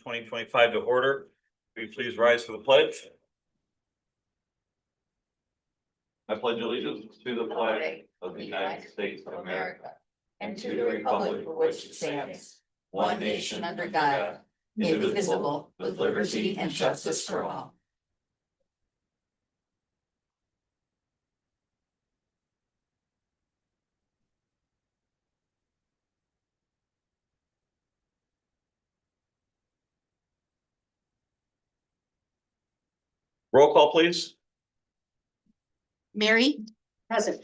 2025 to order. Will you please rise for the pledge? I pledge allegiance to the flag of the United States of America and to the republic for which it stands, one nation under God, indivisible, with liberty and justice for all. Roll call, please. Mary. Present.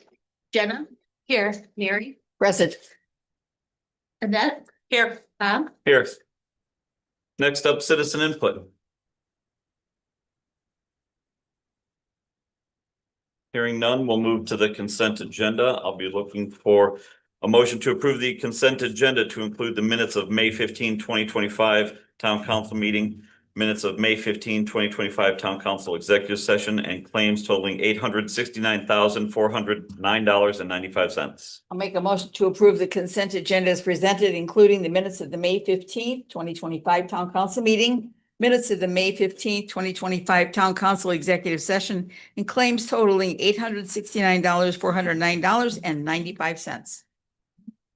Jenna. Here. Mary. Present. Annette. Here. Bob. Here. Next up, citizen input. Hearing none, we'll move to the consent agenda. I'll be looking for a motion to approve the consent agenda to include the minutes of May 15, 2025 Town Council meeting, minutes of May 15, 2025 Town Council executive session, and claims totaling $869,409.95. I'll make a motion to approve the consent agenda as presented, including the minutes of the May 15th, 2025 Town Council meeting, minutes of the May 15th, 2025 Town Council executive session, and claims totaling $869,409.95.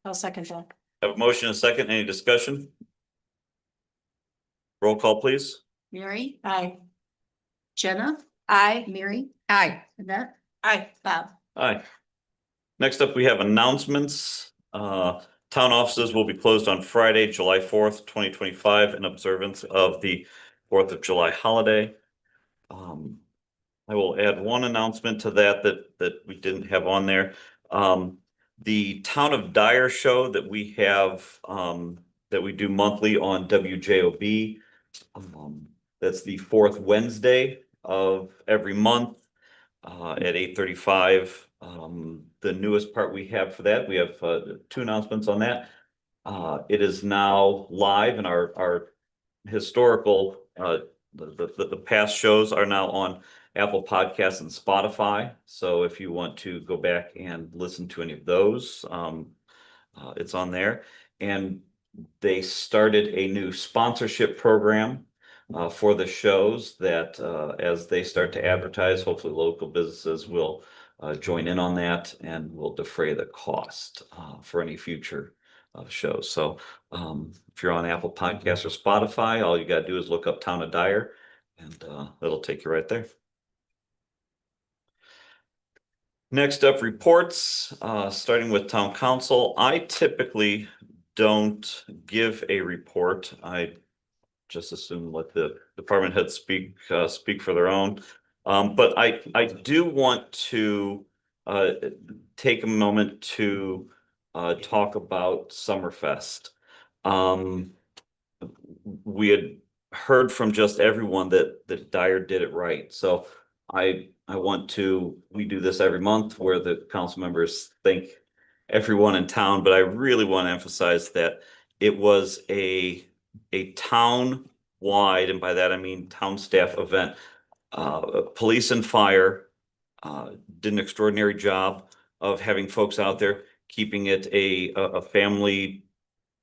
I'll second that. Have a motion and a second. Any discussion? Roll call, please. Mary. Aye. Jenna. Aye. Mary. Aye. Annette. Aye. Bob. Aye. Next up, we have announcements. Town offices will be closed on Friday, July 4th, 2025 in observance of the 4th of July holiday. I will add one announcement to that we didn't have on there. The Town of Dyer show that we have, that we do monthly on WJOB. That's the fourth Wednesday of every month at 8:35. The newest part we have for that, we have two announcements on that. It is now live, and our historical the past shows are now on Apple Podcasts and Spotify. So if you want to go back and listen to any of those, it's on there. And they started a new sponsorship program for the shows that as they start to advertise, hopefully local businesses will join in on that and will defray the cost for any future shows. So if you're on Apple Podcasts or Spotify, all you got to do is look up Town of Dyer, and it'll take you right there. Next up, reports, starting with Town Council. I typically don't give a report. I just assume let the department heads speak for their own. But I do want to take a moment to talk about Summerfest. We had heard from just everyone that Dyer did it right. So I want to, we do this every month where the council members thank everyone in town, but I really want to emphasize that it was a town-wide, and by that I mean town staff event. Police and fire did an extraordinary job of having folks out there, keeping it a family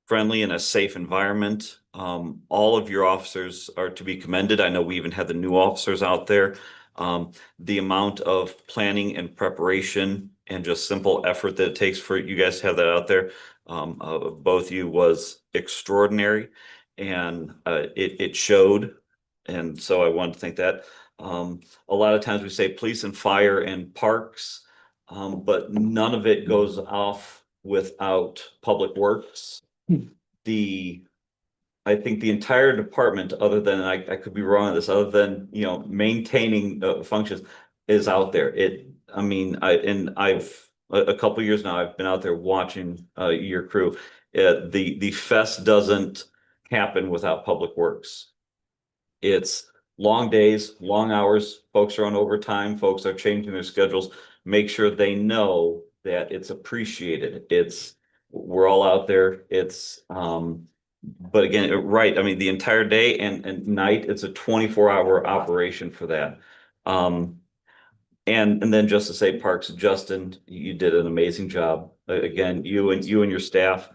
friendly and a safe environment. All of your officers are to be commended. I know we even had the new officers out there. The amount of planning and preparation and just simple effort that it takes for you guys to have that out there, both of you, was extraordinary, and it showed. And so I wanted to think that. A lot of times we say police and fire and parks, but none of it goes off without public works. I think the entire department, other than I could be wrong on this, other than maintaining functions, is out there. I've a couple of years now, I've been out there watching your crew. The fest doesn't happen without public works. It's long days, long hours. Folks are on overtime. Folks are changing their schedules. Make sure they know that it's appreciated. We're all out there. But again, right. I mean, the entire day and night, it's a 24-hour operation for that. And then just to say, Parks, Justin, you did an amazing job. Again, you and your staff.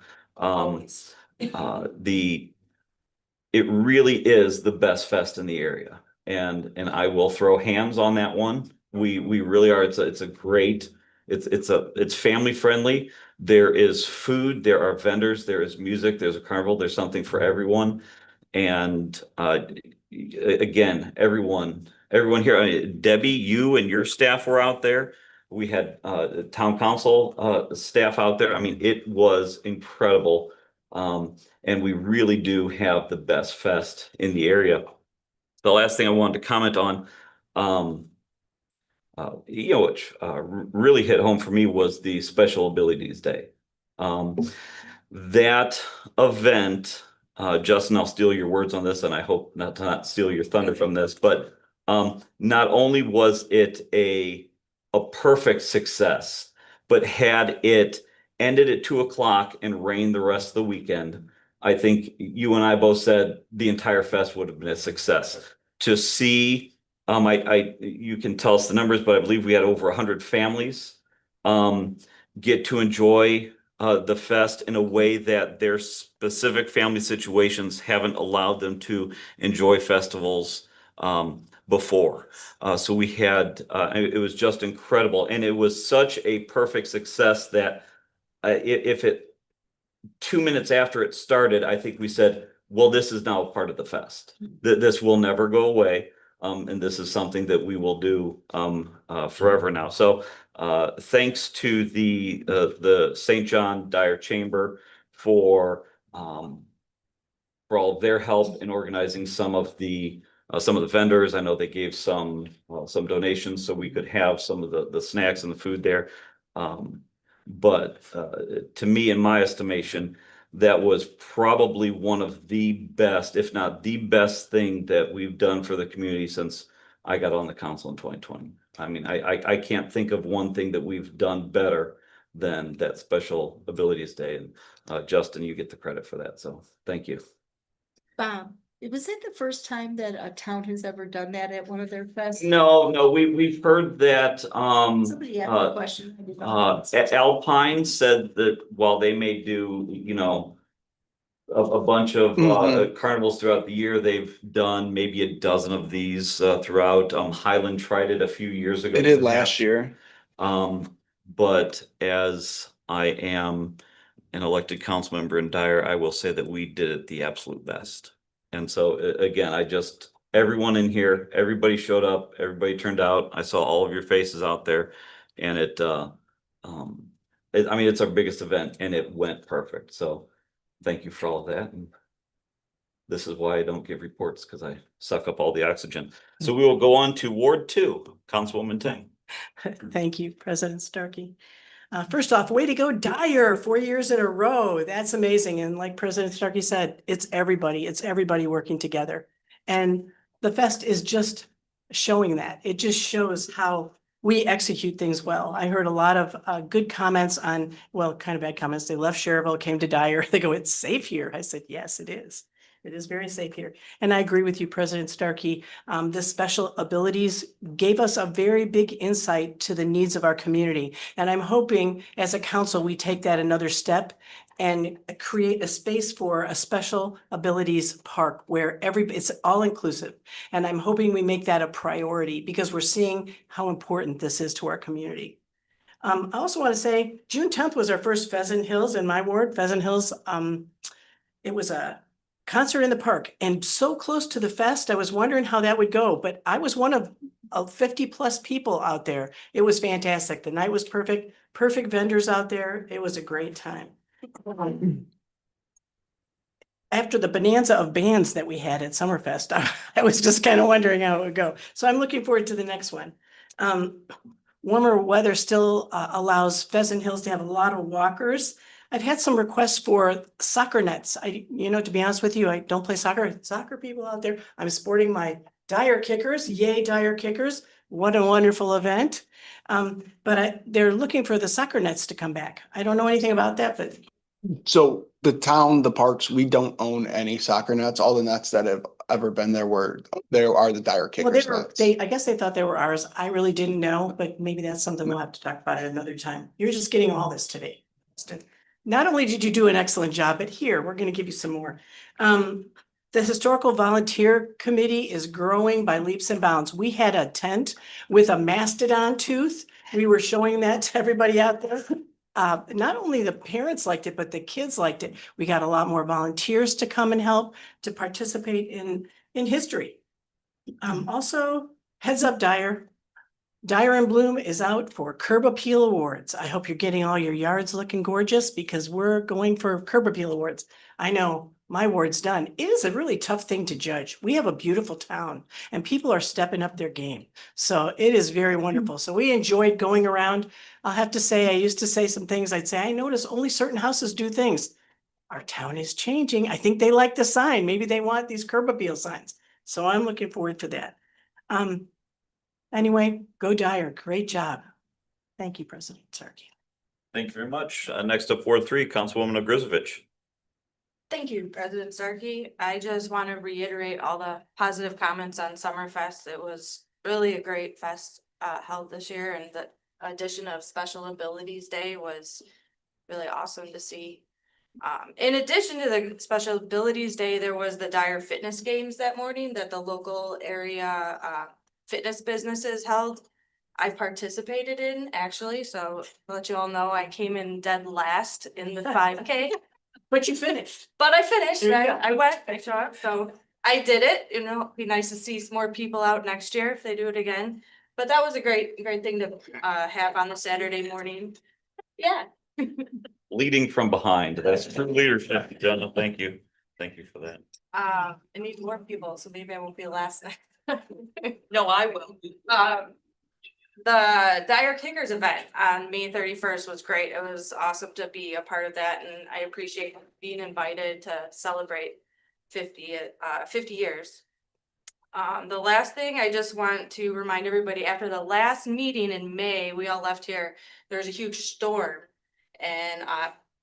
it really is the best fest in the area. And I will throw hands on that one. We really are. It's a great, it's family friendly. There is food, there are vendors, there is music, there's a carnival, there's something for everyone. And again, everyone here, I mean, Debbie, you and your staff were out there. We had town council staff out there. I mean, it was incredible. And we really do have the best fest in the area. The last thing I wanted to comment on, which really hit home for me was the Special Abilities Day. That event, Justin, I'll steal your words on this, and I hope not to not steal your thunder from this, but not only was it a perfect success, but had it ended at 2 o'clock and rained the rest of the weekend, I think you and I both said the entire fest would have been a success. To see, you can tell us the numbers, but I believe we had over 100 families get to enjoy the fest in a way that their specific family situations haven't allowed them to enjoy festivals before. So we had, it was just incredible. And it was such a perfect success that if it 2 minutes after it started, I think we said, well, this is now a part of the fest. This will never go away. And this is something that we will do forever now. So thanks to the St. John Dyer Chamber for all of their help in organizing some of the vendors. I know they gave some donations so we could have some of the snacks and the food there. But to me, in my estimation, that was probably one of the best, if not the best thing that we've done for the community since I got on the council in 2020. I mean, I can't think of one thing that we've done better than that Special Abilities Day. And Justin, you get the credit for that. So thank you. Bob, was it the first time that a town has ever done that at one of their fests? No, we've heard that Somebody asked a question. I didn't know. Alpine said that while they may do, a bunch of carnivals throughout the year, they've done maybe a dozen of these throughout. Highland tried it a few years ago. They did last year. But as I am an elected council member in Dyer, I will say that we did it the absolute best. And so again, everyone in here, everybody showed up, everybody turned out. I saw all of your faces out there, and I mean, it's our biggest event and it went perfect. So thank you for all of that. And this is why I don't give reports, because I suck up all the oxygen. So we will go on to Ward 2, Councilwoman Ting. Thank you, President Starkey. First off, way to go, Dyer, 4 years in a row. That's amazing. And like President Starkey said, it's everybody working together. And the fest is just showing that. It just shows how we execute things well. I heard a lot of good comments on, well, kind of bad comments. They left Cherville, came to Dyer. They go, it's safe here. I said, yes, it is. It is very safe here. And I agree with you, President Starkey. The special abilities gave us a very big insight to the needs of our community. And I'm hoping as a council, we take that another step and create a space for a special abilities park where it's all inclusive. And I'm hoping we make that a priority because we're seeing how important this is to our community. I also want to say June 10th was our first Pheasant Hills in my ward. Pheasant Hills, it was a concert in the park and so close to the fest. I was wondering how that would go, but I was one of 50 plus people out there. It was fantastic. The night was perfect vendors out there. It was a great time. After the bonanza of bands that we had at Summerfest, I was just kind of wondering how it would go. So I'm looking forward to the next one. Warmer weather still allows Pheasant Hills to have a lot of walkers. I've had some requests for soccer nets. To be honest with you, I don't play soccer. Soccer people out there, I'm sporting my Dyer Kickers. Yay, Dyer Kickers. What a wonderful event. But they're looking for the soccer nets to come back. I don't know anything about that, but. So the town, the parks, we don't own any soccer nets. All the nets that have ever been there are the Dyer Kickers nets. I guess they thought they were ours. I really didn't know, but maybe that's something we'll have to talk about at another time. You're just getting all this today. Not only did you do an excellent job, but here, we're going to give you some more. The Historical Volunteer Committee is growing by leaps and bounds. We had a tent with a mastodon tooth. We were showing that to everybody out there. Not only the parents liked it, but the kids liked it. We got a lot more volunteers to come and help to participate in history. Also, heads up, Dyer. Dyer and Bloom is out for Curb Appeal Awards. I hope you're getting all your yards looking gorgeous because we're going for Curb Appeal Awards. I know my ward's done. It is a really tough thing to judge. We have a beautiful town and people are stepping up their game. So it is very wonderful. So we enjoyed going around. I'll have to say, I used to say some things. I'd say, I notice only certain houses do things. Our town is changing. I think they like the sign. Maybe they want these curb appeal signs. So I'm looking forward to that. Anyway, go Dyer. Great job. Thank you, President Sarkey. Thank you very much. Next up, Ward 3, Councilwoman Ogrzewicz. Thank you, President Starkey. I just want to reiterate all the positive comments on Summerfest. It was really a great fest held this year, and the addition of Special Abilities Day was really awesome to see. In addition to the Special Abilities Day, there was the Dyer Fitness Games that morning that the local area fitness businesses held. I participated in actually, so to let you all know, I came in dead last in the 5K. But you finished. But I finished, There you I go. went, I showed up, so I did it, you know, it'd be nice to see some more people out next year if they do it again. But that was a great thing to have on the Saturday morning. Yeah. Leading from behind. That's true leadership, Jenna. Thank you. Thank you for that. I need more people, so maybe I won't be last next. No, I will. The Dyer Kickers event on May 31st was great. It was awesome to be a part of that, and I appreciate being invited to celebrate 50 years. The last thing I just want to remind everybody, after the last meeting in May, we all left here, there was a huge storm. And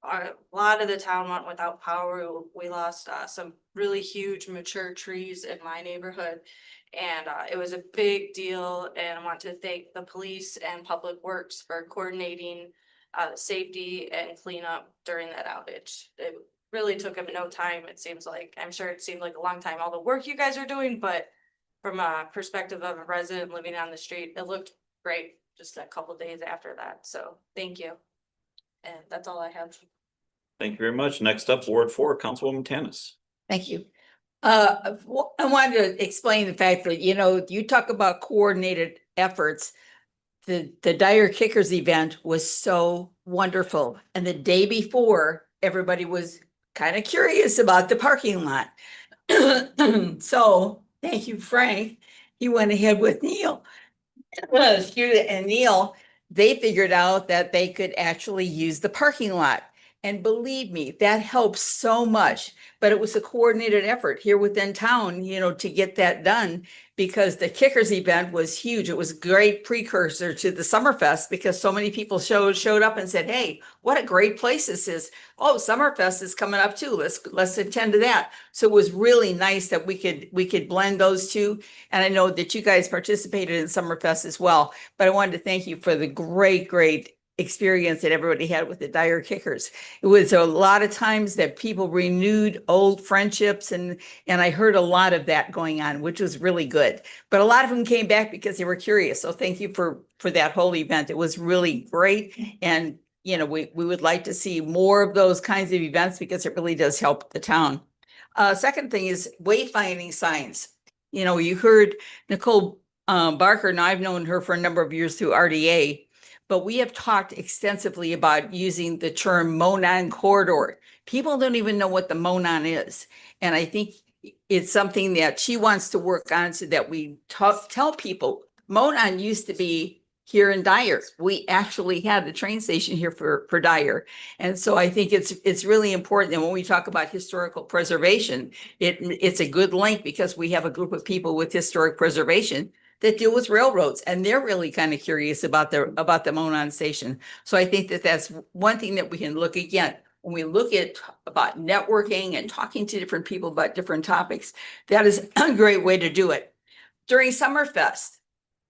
a lot of the town went without power. We lost some really huge mature trees in my neighborhood. And it was a big deal, and I want to thank the police and Public Works for coordinating safety and cleanup during that outage. It really took them no time, it seems like. I'm sure it seemed like a long time, all the work you guys are doing, but from a perspective of a resident living on the street, it looked great just a couple days after that. So thank you. And that's all I have. Thank you very much. Next up, Ward 4, Councilwoman Tanis. Thank you. I wanted to explain the fact that, you know, you talk about coordinated efforts. The Dyer Kickers event was so wonderful. And the day before, everybody was kind of curious about the parking lot. So thank you, Frank. He went ahead with Neil. Excuse me, and Neil, they figured out that they could actually use the parking lot. And believe me, that helps so much. But it was a coordinated effort here within town, you know, to get that done, because the Kickers event was huge. It was a great precursor to the Summerfest because so many people showed up and said, hey, what a great place this is. Oh, Summerfest is coming up too. Let's attend to that. So it was really nice that we could blend those two. And I know that you guys participated in Summerfest as well. But I wanted to thank you for the great experience that everybody had with the Dyer Kickers. It was a lot of times that people renewed old friendships, and I heard a lot of that going on, which was really good. But a lot of them came back because they were curious. So thank you for that whole event. It was really great. And you know, we would like to see more of those kinds of events because it really does help the town. Second thing is wayfinding signs. You know, you heard Nicole Barker, and I've known her for a number of years through RDA. But we have talked extensively about using the term Monon corridor. People don't even know what the Monon is. And I think it's something that she wants to work on so that we tell people Monon used to be here in Dyer. We actually had the train station here for Dyer. And so I think it's really important. And when we talk about historical preservation, it's a good link because we have a group of people with historic preservation that deal with railroads, and they're really kind of curious about the Monon station. So I think that that's one thing that we can look again when we look at about networking and talking to different people about different topics. That is a great way to do it. During Summerfest,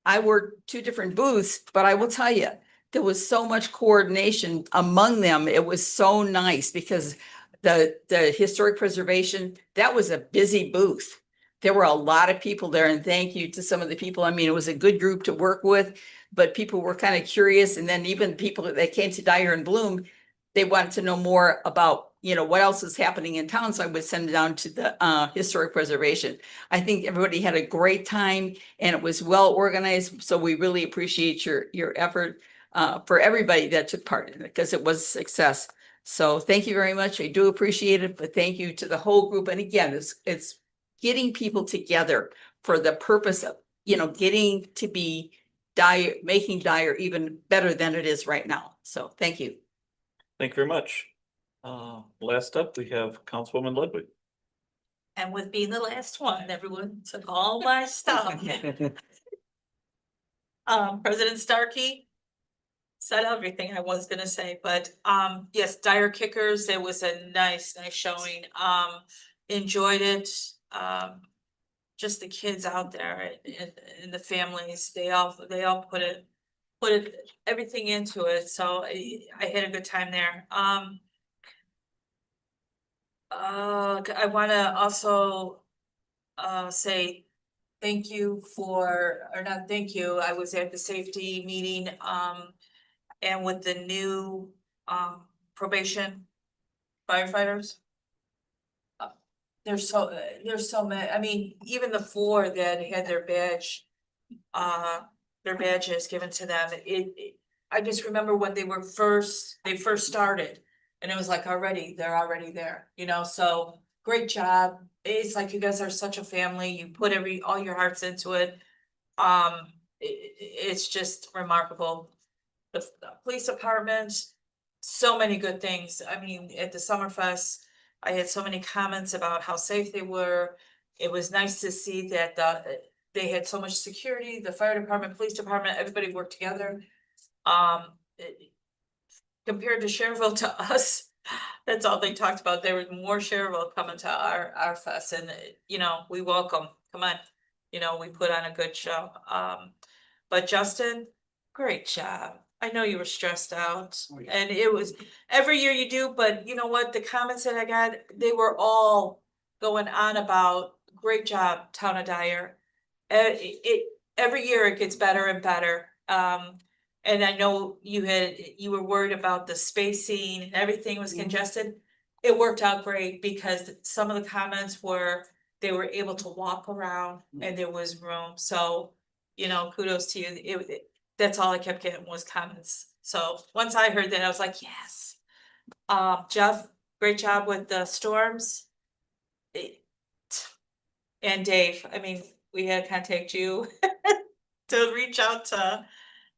I worked 2 different booths, but I will tell you, there was so much coordination among them. It was so nice because the historic preservation, that was a busy booth. There were a lot of people there, and thank you to some of the people. I mean, it was a good group to work with, but people were kind of curious. And then even people that came to Dyer and Bloom, they wanted to know more about, what else is happening in town. So I would send it down to the historic preservation. I think everybody had a great time and it was well organized. So we really appreciate your effort for everybody that took part in it, because it was a success. So thank you very much. I do appreciate it, but thank you to the whole group. And again, it's getting people together for the purpose of, getting to be Dyer, making Dyer even better than it is right now. So thank you. Thank you very much. Last up, we have Councilwoman Ludwig. And with being the last one, everyone took all my stuff. President Starkey said everything I was gonna say, but, yes, Dyer Kickers, it was a nice showing. Enjoyed it. Just the kids out there and the families, they all put everything into it. So I had a good time there. I wanna also say thank you or not thank you, I was at the safety meeting, and with the new probation firefighters. There's so many, I mean, even the 4 that had their badges given to them, I just remember when they first started. And it was like they're already there, so great job. It's like you guys are such a family, you put all your hearts into it. It's just remarkable. The police department, so many good things. I mean, at the Summerfest, I had so many comments about how safe they were. It was nice to see that they had so much security, the fire department, police department, everybody worked together. Compared to Cherville to us, that's all they talked about. There was more Cherville coming to our fest, and we welcome. Come on, we put on a good show. But Justin, great job. I know you were stressed out, and it was every year you do. But you know what? The comments that I got, they were all going on about great job, Town of Dyer. Every year it gets better and better. And I know you were worried about the spacing and everything was congested. It worked out great because some of the comments were, they were able to walk around and there was room. So, kudos to you. That's all I kept getting was comments. So once I heard that, I was like, yes. Jeff, great job with the storms. And Dave, I mean, we had to contact you to reach out to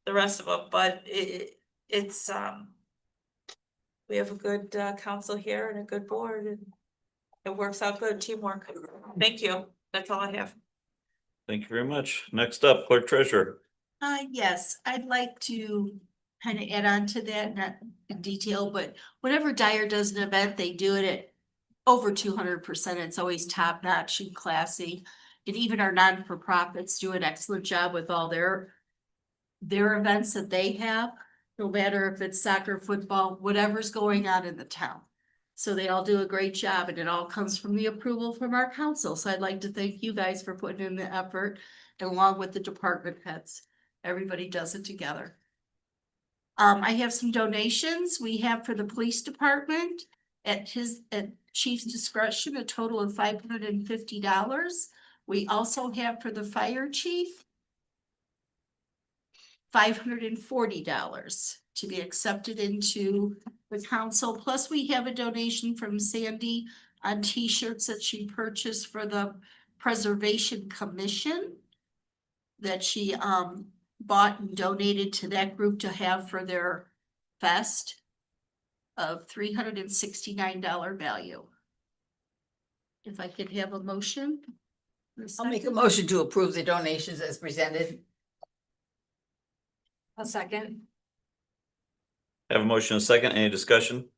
the rest of them, but it's we have a good council here and a good board, and it works out good, teamwork. Thank you. That's all I have. Thank you very much. Next up, Clerk Treasurer. Yes, I'd like to kind of add on to that, not in detail, but whenever Dyer does an event, they do it at over 200%. It's always top notch and classy. And even our non-for-profits do an excellent job with all their events that they have, no matter if it's soccer, football, whatever's going on in the town. So they all do a great job, and it all comes from the approval from our council. So I'd like to thank you guys for putting in the effort, and along with the department heads. Everybody does it together. I have some donations. We have for the police department at chief's discretion, a total of $550. We also have for the fire chief $540 to be accepted into the council. Plus, we have a donation from Sandy on t-shirts that she purchased for the Preservation Commission that she bought and donated to that group to have for their fest of $369 value. If I could have a motion. I'll make a motion to approve the donations as presented. A second. Have a motion and a second. Any discussion?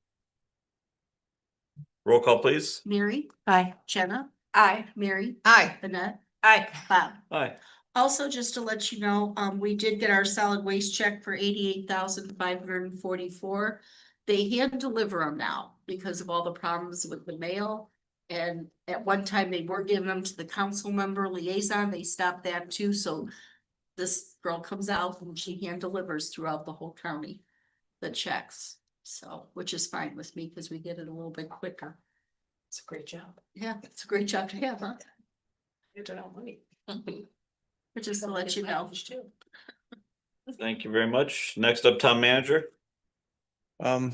Roll call, please. Mary, Aye. Jenna, Aye. Mary, Aye. Annette, Aye. Bob. Aye. Also, just to let you know, we did get our solid waste check for $88,544. They hand deliver them now because of all the problems with the mail. And at one time they were giving them to the council member liaison. They stopped that too, so this girl comes out and she hand delivers throughout the whole county, the checks. So, which is fine with me because we get it a little bit quicker. It's a great job. Yeah, it's a great job to have, huh? Good to know money. But just to let you know. Too. Thank you very much. Next up, town manager. Um,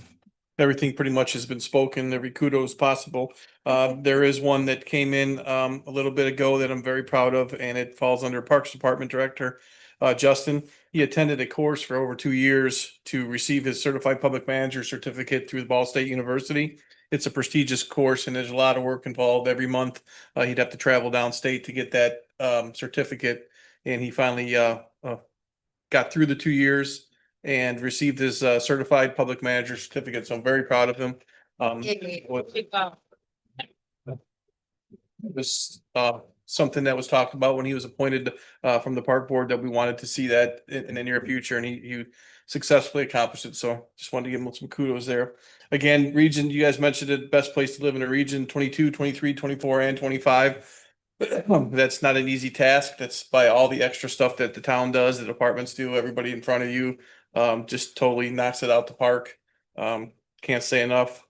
everything pretty much has been spoken, every kudos possible. There is one that came in, a little bit ago that I'm very proud of, and it falls under Parks Department Director, Justin. He attended a course for over 2 years to receive his Certified Public Manager certificate through the Ball State University. It's a prestigious course and there's a lot of work involved every month. He'd have to travel downstate to get that, certificate. And he finally, got through the 2 years and received his certified public manager certificate. So I'm very proud of him. It was something that was talked about when he was appointed from the park board that we wanted to see that in the near future, and he successfully accomplished it. So just wanted to give him some kudos there. Again, region, you guys mentioned it, best place to live in a region, 22, 23, 24, and 25. That's not an easy task. That's by all the extra stuff that the town does, the departments do, everybody in front of you. Just totally knocks it out the park. Can't say enough.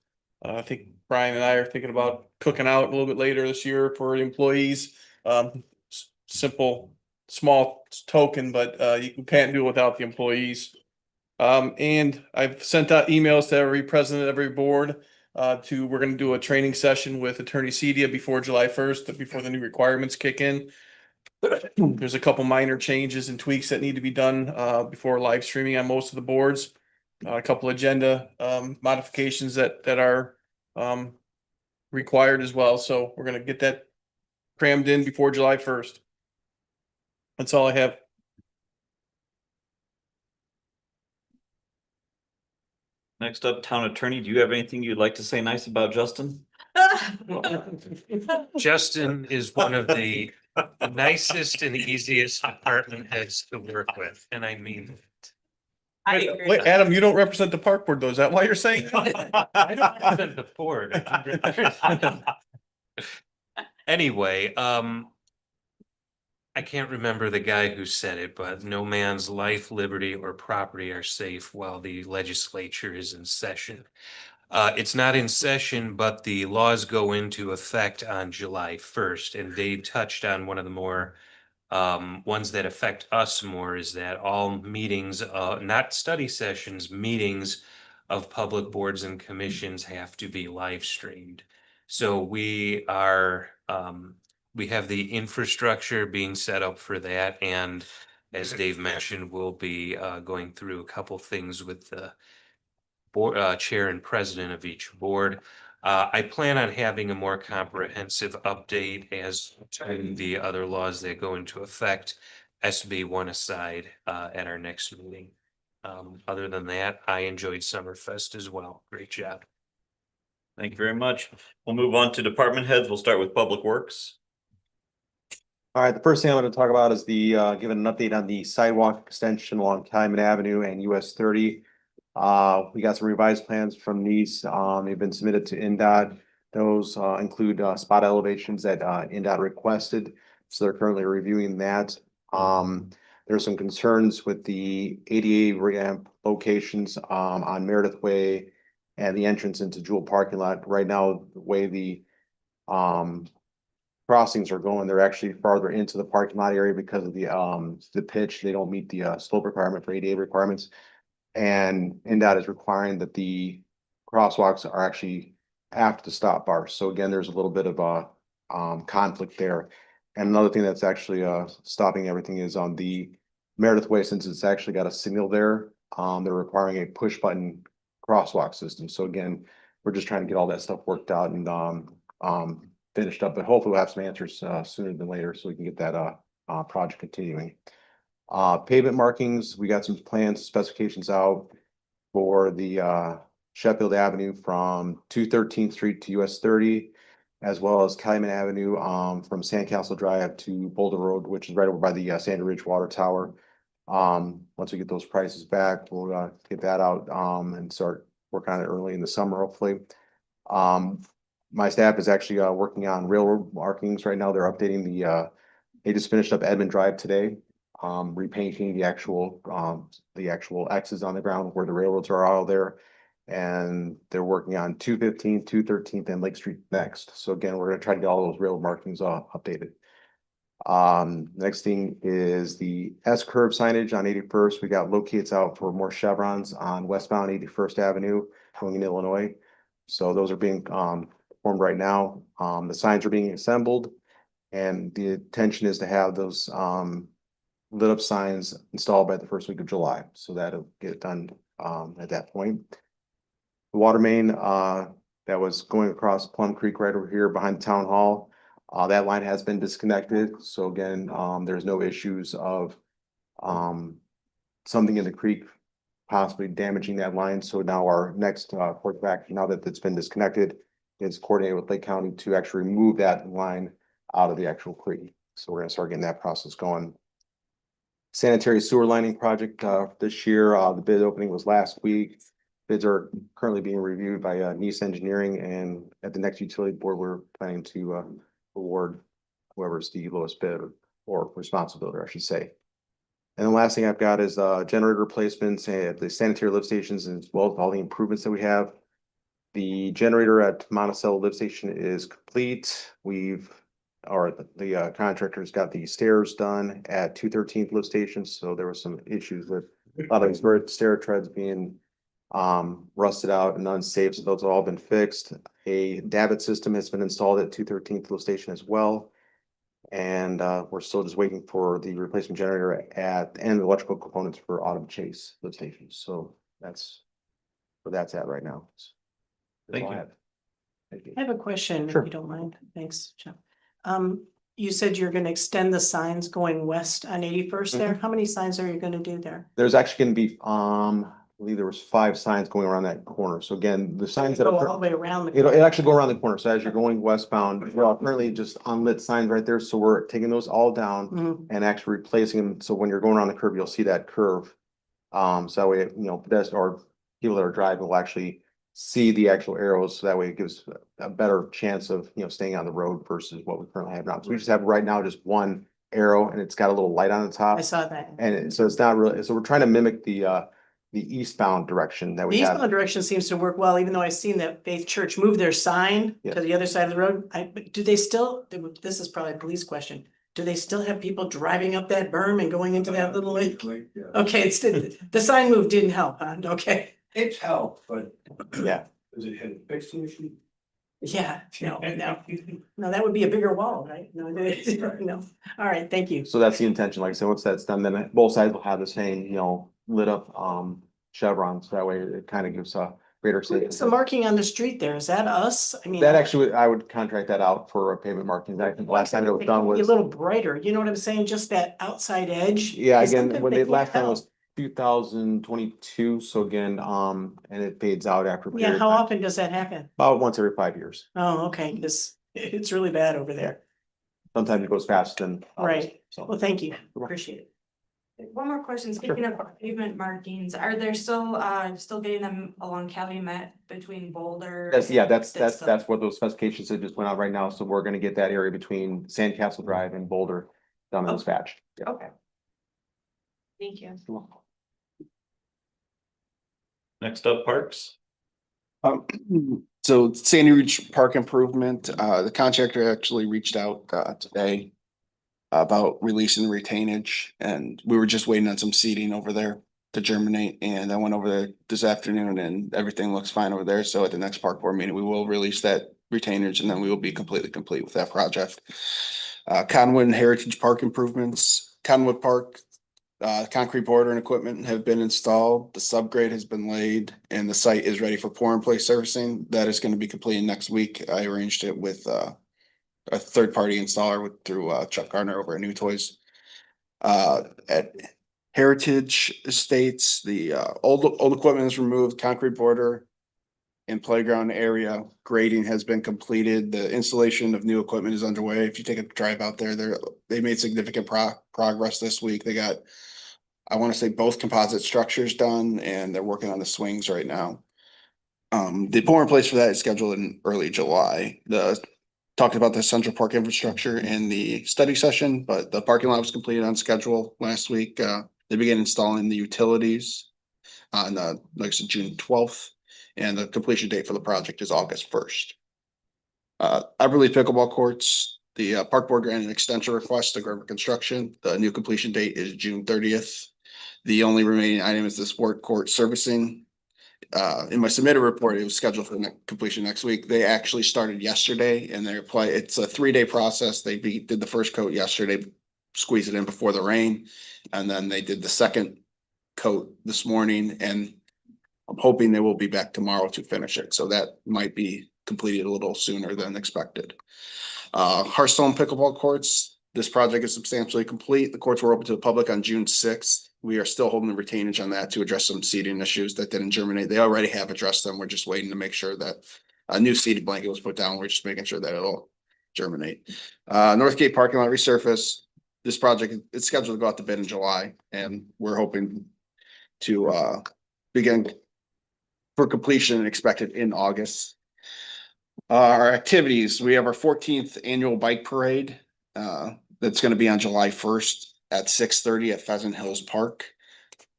I think Brian and I are thinking about cooking out a little bit later this year for employees. Simple, small token, but you can't do it without the employees. And I've sent out emails to every president, every board. We're gonna do a training session with Attorney Cedia before July 1st, before the new requirements kick in. There's a couple minor changes and tweaks that need to be done before live streaming on most of the boards. A couple agenda modifications that are required as well. So we're gonna get that crammed in before July 1st. That's all I have. Next up, town attorney. Do you have anything you'd like to say nice about Justin? Justin is one of the nicest and easiest department heads to work with, and I mean it. I agree. Wait, Adam, you don't represent the park board though. Is that why you're saying? I don't represent the board. Anyway, I can't remember the guy who said it, but no man's life, liberty, or property are safe while the legislature is in session. It's not in session, but the laws go into effect on July 1st, and Dave touched on one of the more ones that affect us more is that all meetings, not study sessions, meetings of public boards and commissions have to be live streamed. So we are, we have the infrastructure being set up for that, and as Dave mentioned, we'll be going through a couple things with the board, chair and president of each board. I plan on having a more comprehensive update as to the other laws that go into effect, SB 1 aside, at our next meeting. Other than that, I enjoyed Summerfest as well. Great job. Thank you very much. We'll move on to department heads. We'll start with Public Works. All right, the first thing I'm going to talk about is giving an update on the sidewalk extension along Kyman Avenue and US 30. We got some revised plans from these. They've been submitted to NDOT. Those include spot elevations that NDOT requested. So they're currently reviewing that. There's some concerns with the ADA ramp locations on Meredith Way and the entrance into Jewel parking lot. Right now, the way the crossings are going, they're actually farther into the parking lot area because of the pitch. They don't meet the slope requirement for ADA requirements. And NDOT is requiring that the crosswalks are actually after the stop bar. So again, there's a little bit of a conflict there. And another thing that's actually stopping everything is on the Meredith Way, since it's actually got a signal there. They're requiring a push button crosswalk system. So again, we're just trying to get all that stuff worked out and finished up, but hopefully we'll have some answers sooner than later so we can get that project continuing. Pavement markings, we got some plans, specifications out for the Sheffield Avenue from 213th Street to US 30, as well as Kyman Avenue from Sandcastle Drive to Boulder Road, which is right over by the Sandy Ridge Water Tower. Once we get those prices back, we'll get that out and start work on it early in the summer, hopefully. My staff is actually working on railroad markings right now. They're updating they just finished up Edmond Drive today. Repainting the actual X's on the ground where the railroads are all there. And they're working on 215th, 213th, and Lake Street next. So again, we're gonna try to get all those railroad markings updated. Next thing is the S curve signage on 81st. We got locates out for more chevrons on westbound 81st Avenue going in Illinois. So those are being formed right now. The signs are being assembled, and the intention is to have those lit up signs installed by the first week of July. So that'll get done at that point. The water main that was going across Plum Creek right over here behind the town hall. That line has been disconnected. So again, there's no issues of something in the creek possibly damaging that line. So now our next course of action, now that it's been disconnected, is coordinated with Lake County to actually remove that line out of the actual creek. So we're gonna start getting that process going. Sanitary sewer lining project this year, the bid opening was last week. Bids are currently being reviewed by Nice Engineering, and at the next utility board, we're planning to award whoever's the lowest bid or responsibility, I should say. And the last thing I've got is generator replacements at the sanitary lift stations, as well as all the improvements that we have. The generator at Monticello lift station is complete. The contractor's got the stairs done at 213th lift station, so there were some issues with a lot of these stair treads being rusted out and unsafe, so those have all been fixed. A davit system has been installed at 213th lift station as well. And we're still just waiting for the replacement generator and the electrical components for Autumn Chase lift station. So that's where that's at right now. Thank you. Thank you. I have a question, Sure. if you don't mind. Thanks, Jeff. You said you're gonna extend the signs going west on 81st there. How many signs are you gonna do there? There's actually gonna be, I believe there was 5 signs going around that corner. So again, the signs that Go all the are, way around the. it'll actually go around the corner. So as you're going westbound, we're currently just unlit signs right there. So we're taking those all down Mhm. and actually replacing them. So when you're going around the curve, you'll see that curve. So that way, pedestrians or people that are driving will actually see the actual arrows. So that way it gives a better chance of, staying on the road versus what we currently have now. So we just have right now just one arrow, and it's got a little light on the top. I saw that. So it's not really, so we're trying to mimic the eastbound direction that The we have. eastbound direction seems to work well, even though I've seen that Faith Church move their sign Yes. to the other side of the road. Do they still, this is probably a police question. Do they still have people driving up that berm and going into that little lake? Okay, it's, the sign move didn't help, huh? Okay. It's helped, but Yeah, does it have a fixing issue? Yeah, no, that would be a bigger wall, right? No, no. All right, thank you. so that's the intention. Like I said, once that's done, then both sides will have the same, lit up chevrons. That way it kind of gives a greater safety. It's the marking on the street there. Is that us? I mean. That actually, I would contract that out for a pavement marking. I think the last time it was done Be a was, little brighter, you know what I'm saying? Just that outside edge. yeah, Because again, sometimes when they the last can't time was 2022, so again, and it fades out after. a Yeah, period of how time. often does that happen? About once every 5 years. Oh, okay, because it's really bad over there. Sometimes it goes faster than others, Right. so. Well, thank you. Appreciate it. One more question, speaking of pavement markings, are there still getting them along Calumet between Boulder? That's what those specifications that just went out right now. So we're gonna get that area between Sandcastle Drive and Boulder done and dispatched. Yeah. Okay. Thank you. Next up, Parks. So Sandy Ridge Park Improvement, the contractor actually reached out today about releasing the retainage, and we were just waiting on some seeding over there to germinate, and I went over there this afternoon and everything looks fine over there. So at the next park board meeting, we will release that retainage, and then we will be completely complete with that project. Conwood and Heritage Park improvements, Conwood Park, concrete border and equipment have been installed, the subgrade has been laid, and the site is ready for pour in place servicing. That is going to be completed next week. I arranged it with a third party installer through Chuck Gardner over at New Toys. At Heritage Estates, the old equipment is removed, concrete border and playground area grading has been completed. The installation of new equipment is underway. If you take a drive out there, they made significant progress this week. They got, I want to say, both composite structures done, and they're working on the swings right now. The pouring place for that is scheduled in early July. Talked about the Central Park infrastructure in the study session, but the parking lot was completed on schedule last week. They began installing the utilities on, like I said, June 12th, and the completion date for the project is August 1st. I believe pickleball courts, the park board granted an extension request to Grover Construction. The new completion date is June 30th. The only remaining item is the sport court servicing. In my submitted report, it was scheduled for completion next week. They actually started yesterday and it's a 3-day process. They did the first coat yesterday, squeezed it in before the rain. And then they did the second coat this morning, and I'm hoping they will be back tomorrow to finish it. So that might be completed a little sooner than expected. Hearthstone pickleball courts, this project is substantially complete. The courts were open to the public on June 6th. We are still holding the retainage on that to address some seating issues that didn't germinate. They already have addressed them. We're just waiting to make sure that a new seating blanket was put down. We're just making sure that it'll germinate. Northgate parking lot resurface. This project is scheduled to go out to bid in July, and we're hoping to begin for completion and expected in August. Our activities, we have our 14th annual bike parade. That's going to be on July 1st at 6:30 at Pheasant Hills Park.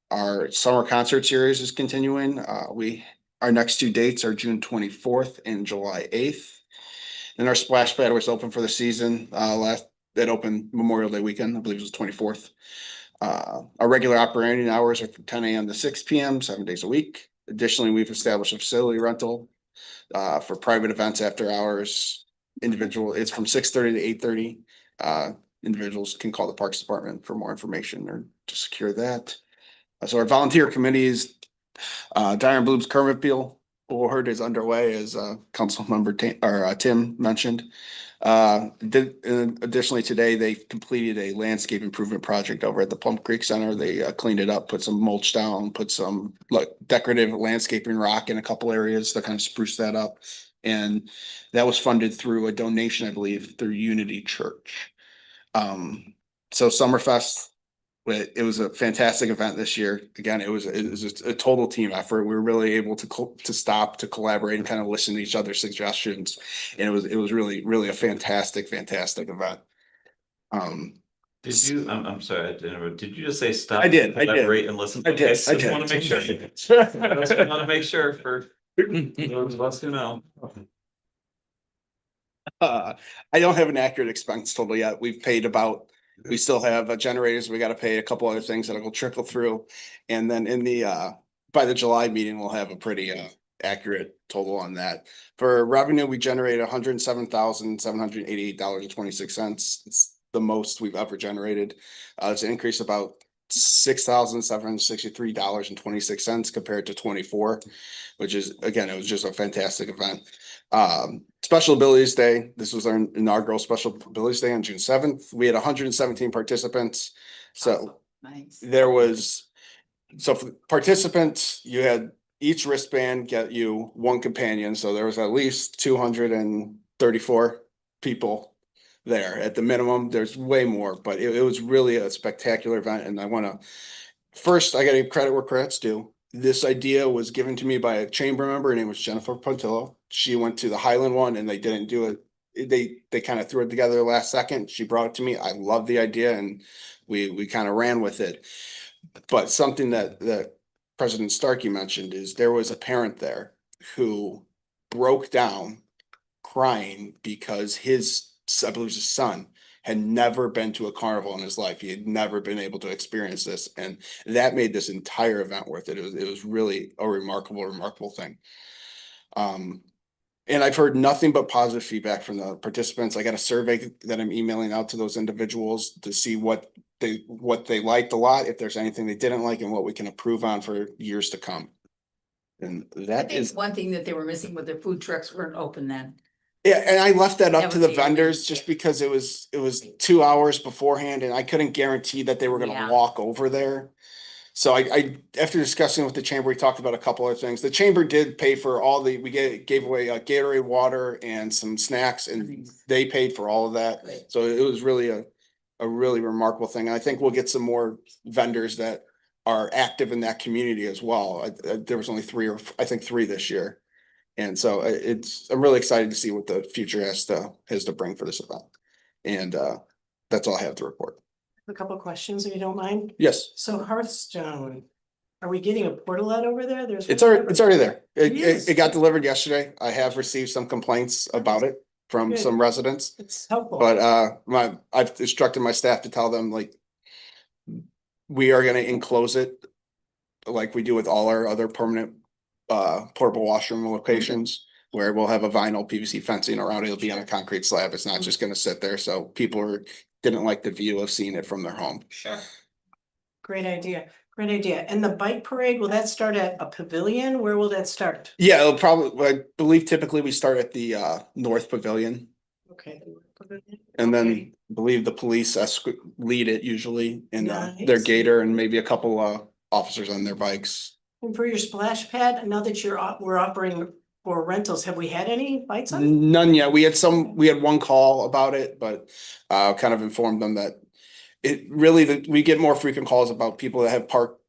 Our summer concert series is continuing. Our next 2 dates are June 24th and July 8th. And our splash pad was open for the season. That opened Memorial Day weekend, I believe it was 24th. Our regular operating hours are from 10 a.m. to 6 p.m., 7 days a week. Additionally, we've established a facility rental for private events after hours. It's from 6:30 to 8:30. Individuals can call the Parks Department for more information or to secure that. So our volunteer committees, Diane Bloom's Kermit Peel Award is underway, as Council Member Tim mentioned. Additionally, today they completed a landscape improvement project over at the Plum Creek Center. They cleaned it up, put some mulch down, put some decorative landscaping rock in a couple areas to kind of spruce that up. And that was funded through a donation, I believe, through Unity Church. So Summerfest, it was a fantastic event this year. Again, it was just a total team effort. We were really able to stop, to collaborate, and kind of listen to each other's suggestions. And it was really a fantastic event. I'm sorry, did you just say stop? I did. Collaborate and listen? I did. Okay, just want to make sure. Just want to make sure for those of us who know. I don't have an accurate expense total yet. We still have generators. We got to pay a couple other things that will trickle through. And then by the July meeting, we'll have a pretty accurate total on that. For revenue, we generated $107,788.26. It's the most we've ever generated. It's an increase about $6,763.26 compared to 24, which is, again, it was just a fantastic event. Special Abilities Day. This was our inaugural Special Abilities Day on June 7th. We had 117 participants. So Nice. for participants, you had each wristband get you one companion. So there was at least 234 people there at the minimum. There's way more, but it was really a spectacular event. And I got to give credit where credit's due. This idea was given to me by a chamber member. Her name was Jennifer Pontillo. She went to the Highland one and they didn't do it. They kind of threw it together last second. She brought it to me. I love the idea, and we kind of ran with it. But something that President Starkey mentioned is there was a parent there who broke down crying because I believe his son had never been to a carnival in his life. He had never been able to experience this. And that made this entire event worth it. It was really a remarkable thing. And I've heard nothing but positive feedback from the participants. I got a survey that I'm emailing out to those individuals to see what they liked a lot, if there's anything they didn't like, and what we can improve on for years to come. And I that think is, one thing that they were missing with their food trucks weren't open then. yeah, and I left that up That to was the the only- vendors just because it was 2 hours beforehand, and I couldn't guarantee that they were gonna Yeah. walk over there. So I after discussing with the chamber, we talked about a couple other things. The chamber did pay for we gave away Gatorade water and some snacks, and they paid for all of that. Great. So it was really a really remarkable thing. And I think we'll get some more vendors that are active in that community as well. There was only three this year. And so I'm really excited to see what the future has to bring for this event. And that's all I have to report. A couple of questions, if you don't mind. Yes, So Hearthstone, are we getting a portalet over there? There's. it's already there. Yes. It got delivered yesterday. I have received some complaints about it from Good. some residents. It's helpful. But I've instructed my staff to tell them like we are gonna enclose it like we do with all our other permanent portable washroom locations where we'll have a vinyl PVC fencing around it. It'll be on a concrete slab. It's not just gonna sit there. So people didn't like the view of seeing it from their home. Sure. Great idea. Great idea. And the bike parade, will that start at a pavilion? Where will that start? Yeah, it'll probably, I believe typically we start at the North Pavilion. Okay. And then Okay. I believe the police lead it usually in their Nice. gator and maybe a couple officers on their bikes. And for your splash pad, now that we're operating for rentals, have we had any bites on it? None yet. We had one call about it, but kind of informed them that we get more frequent calls about people that have park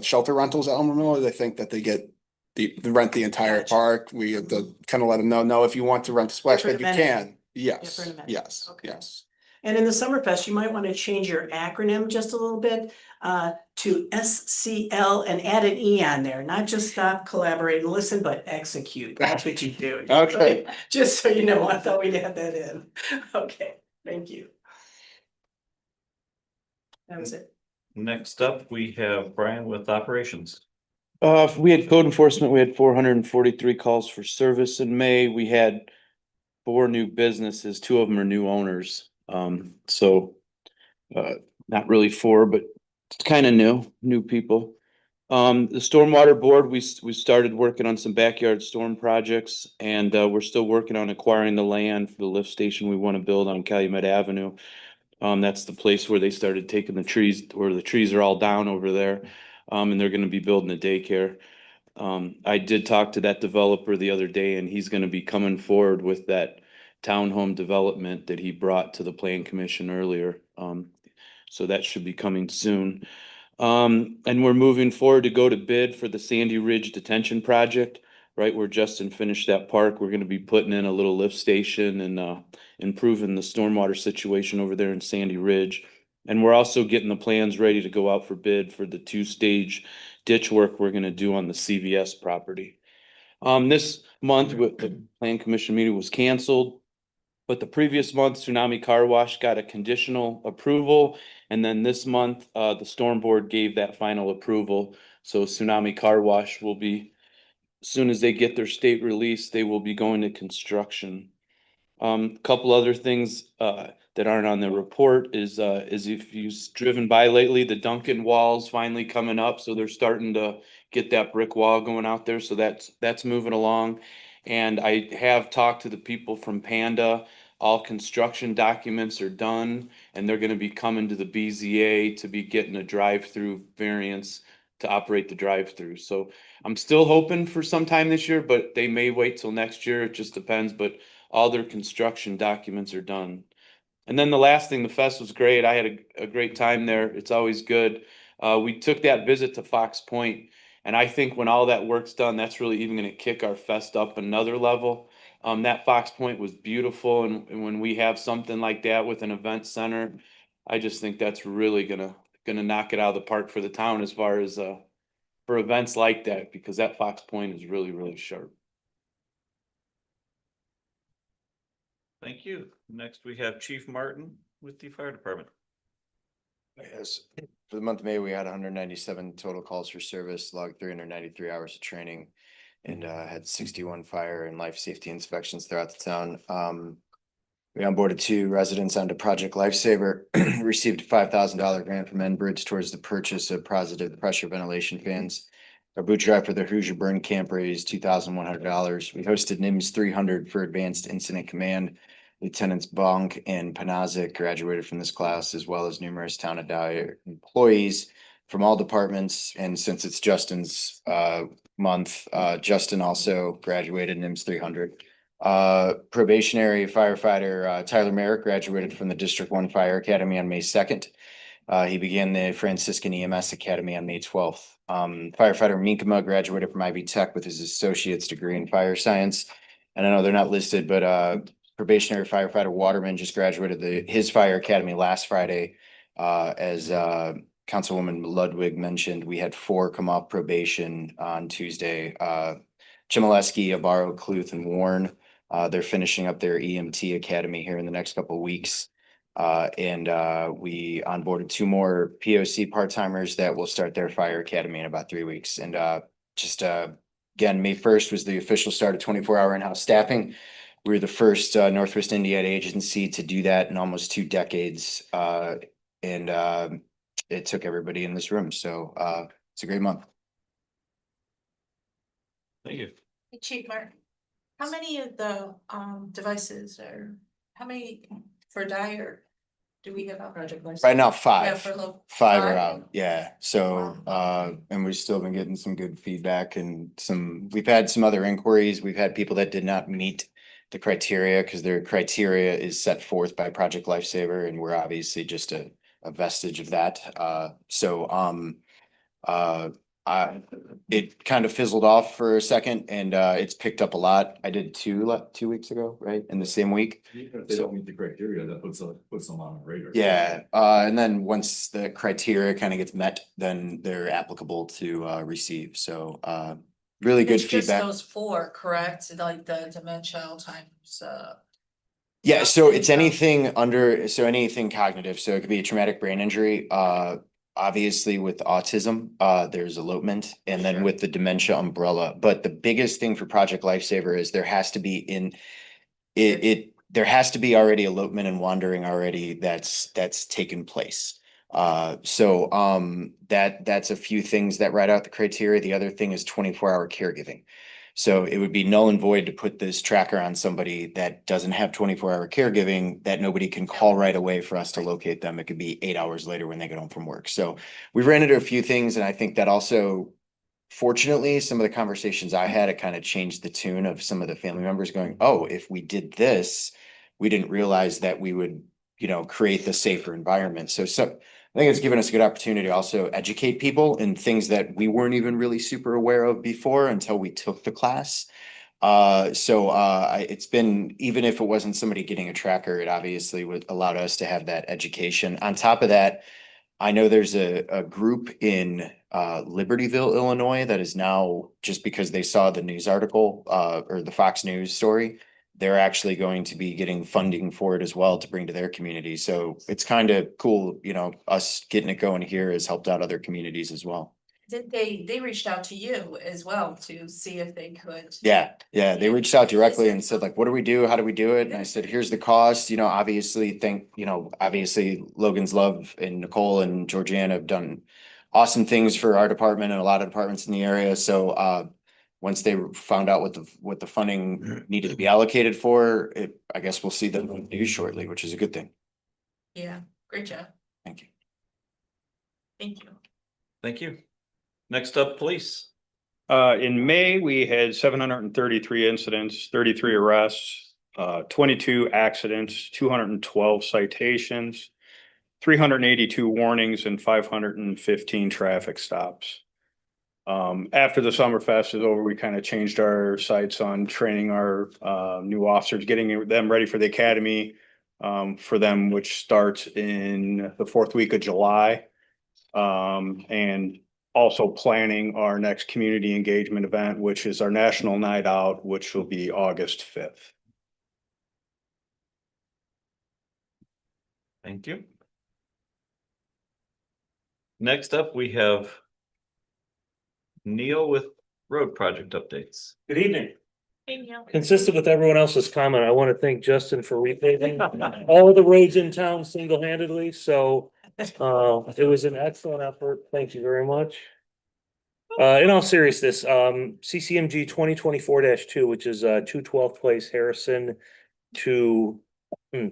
shelter rentals at Elmer Miller. They think that they get they rent the entire Gotcha. park. We have to kind of let them know, no, if you want to rent a splash pad, you Different can. Yes, Different amenities. yes, Okay. yes. And in the Summerfest, you might want to change your acronym just a little bit to SCL and add an E on there, not just stop, collaborate, and listen, but execute. That's what you do. Okay. Just so you know, I thought we'd add that in. Okay, thank you. That was it. Next up, we have Brian with operations. We had code enforcement, we had 443 calls for service in May. We had 4 new businesses, 2 of them are new owners. Not really 4, but it's kind of new people. The stormwater board, we started working on some backyard storm projects and we're still working on acquiring the land for the lift station we want to build on Calumet Avenue. That's the place where they started taking the trees, where the trees are all down over there. And they're gonna be building a daycare. I did talk to that developer the other day and he's gonna be coming forward with that townhome development that he brought to the plan commission earlier. So that should be coming soon. And we're moving forward to go to bid for the Sandy Ridge Detention Project, right where Justin finished that park. We're gonna be putting in a little lift station and improving the stormwater situation over there in Sandy Ridge. And we're also getting the plans ready to go out for bid for the 2-stage ditch work we're gonna do on the CVS property. This month, with the plan commission meeting was canceled. But the previous month, Tsunami Car Wash got a conditional approval. And then this month, the storm board gave that final approval. So Tsunami Car Wash will be, as soon as they get their state release, they will be going to construction. Couple other things that aren't on the report is if you've driven by lately, the Duncan wall's finally coming up, so they're starting to get that brick wall going out there, so that's moving along. And I have talked to the people from Panda. All construction documents are done, and they're gonna be coming to the BZA to be getting a drive-through variance to operate the drive-through. So I'm still hoping for sometime this year, but they may wait till next year. It just depends, but all their construction documents are done. And then the last thing, the fest was great. I had a great time there. It's always good. We took that visit to Fox Point, and I think when all that work's done, that's really even gonna kick our fest up another level. That Fox Point was beautiful, and when we have something like that with an event center, I just think that's really gonna knock it out of the park for the town as far as for events like that, because that Fox Point is really, really sharp. Thank you. Next, we have Chief Martin with the fire department. Yes, for the month of May, we had 197 total calls for service, logged 393 hours of training. And had 61 fire and life safety inspections throughout the town. We onboarded 2 residents onto Project Lifesaver, received a $5,000 grant from Enbridge towards the purchase of positive pressure ventilation fans. Our boot drive for the Hoosier Burn Camp raised $2,100. We hosted NIMS 300 for Advanced Incident Command. Lieutenants Bonk and Panazik graduated from this class, as well as numerous town of Dyer employees from all departments. And since it's Justin's month, Justin also graduated NIMS 300. Probationary firefighter Tyler Merrick graduated from the District 1 Fire Academy on May 2nd. He began the Franciscan EMS Academy on May 12th. Firefighter Minkama graduated from Ivy Tech with his associate's degree in fire science. And I know they're not listed, but probationary firefighter Waterman just graduated his fire academy last Friday. As Councilwoman Ludwig mentioned, we had 4 come off probation on Tuesday. Chmielewski, Abaro, Cluth, and Warren. They're finishing up their EMT academy here in the next couple of weeks. And we onboarded 2 more POC part-timers that will start their fire academy in about 3 weeks. And again, May 1st was the official start of 24-hour in-house staffing. We were the first Northwest Indiana agency to do that in almost 2 decades. And it took everybody in this room. So it's a great month. Thank you. Hey, Chief Mark, how many of the devices how many for Dyer do we have out? Project Life? Right now, Yeah, 5. for low. 5 are out, yeah, so, and we've still been getting some good feedback and we've had some other inquiries, we've had people that did not meet the criteria, because their criteria is set forth by Project Lifesaver, and we're obviously just a vestige of that, it kind of fizzled off for a second, and it's picked up a lot. I did 2 weeks ago, right, in the same week. Even if they don't meet the criteria, that puts them on the radar. Yeah, and then once the criteria kind of gets met, then they're applicable to receive, so really good It's just feedback. those 4, correct? Like the dementia, Alzheimer's, Yeah, so it's syndrome. anything cognitive, so it could be a traumatic brain injury, obviously with autism, there's elopement, and then Sure. with the dementia umbrella, but the biggest thing for Project Lifesaver is there has to be there has to be already elopement and wandering already that's taken place. That's a few things that write out the criteria. The other thing is 24-hour caregiving. So it would be null and void to put this tracker on somebody that doesn't have 24-hour caregiving, that nobody can call right away for us to locate them. It could be 8 hours later when they get home from work. So we've ran into a few things, and I think that also, fortunately, some of the conversations I had, it kind of changed the tune of some of the family members going, oh, if we did this, we didn't realize that we would, create the safer environment. So I think it's given us a good opportunity to also educate people in things that we weren't even really super aware of before until we took the class. It's been, even if it wasn't somebody getting a tracker, it obviously would allowed us to have that education. On top of that, I know there's a group in Libertyville, Illinois, that is now, just because they saw the news article or the Fox News story, they're actually going to be getting funding for it as well to bring to their community. So it's kind of cool, us getting it going here has helped out other communities as well. Did they reached out to you as well to see if they could? Yeah, they reached out directly and said, like, what do we do? How do we do it? And I said, here's the cost, obviously obviously Logan's Love and Nicole and Georgiana have done awesome things for our department and a lot of departments in the area. So once they found out what the funding needed to be allocated for, I guess we'll see them news shortly, which is a good thing. Yeah, great job. Thank you. Thank you. Thank you. Next up, police. In May, we had 733 incidents, 33 arrests, 22 accidents, 212 citations, 382 warnings, and 515 traffic stops. After the Summerfest is over, we kind of changed our sights on training our new officers, getting them ready for the academy for them, which starts in the 4th week of July. And also planning our next community engagement event, which is our National Night Out, which will be August 5th. Thank you. Next up, we have Neil with road project updates. Good evening. Hey, Neil. Consistent with everyone else's comment, I want to thank Justin for repaving all of the roads in town single-handedly, so it was an excellent effort. Thank you very much. In all seriousness, CCMG 2024-2, which is 212th Place, Harrison to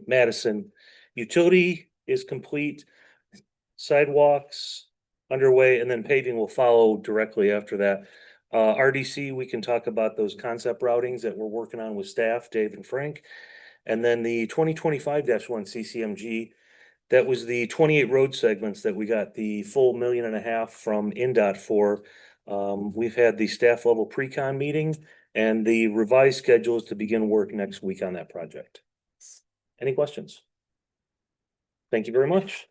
Madison. Utility is complete, sidewalks underway, and then paving will follow directly after that. RDC, we can talk about those concept routings that we're working on with staff, Dave and Frank. And then the 2025-1 CCMG, That was the 28 road segments that we got the full $1.5 million from NDOT for. We've had the staff level pre-con meeting and the revised schedule is to begin work next week on that project. Any questions? Thank you very much.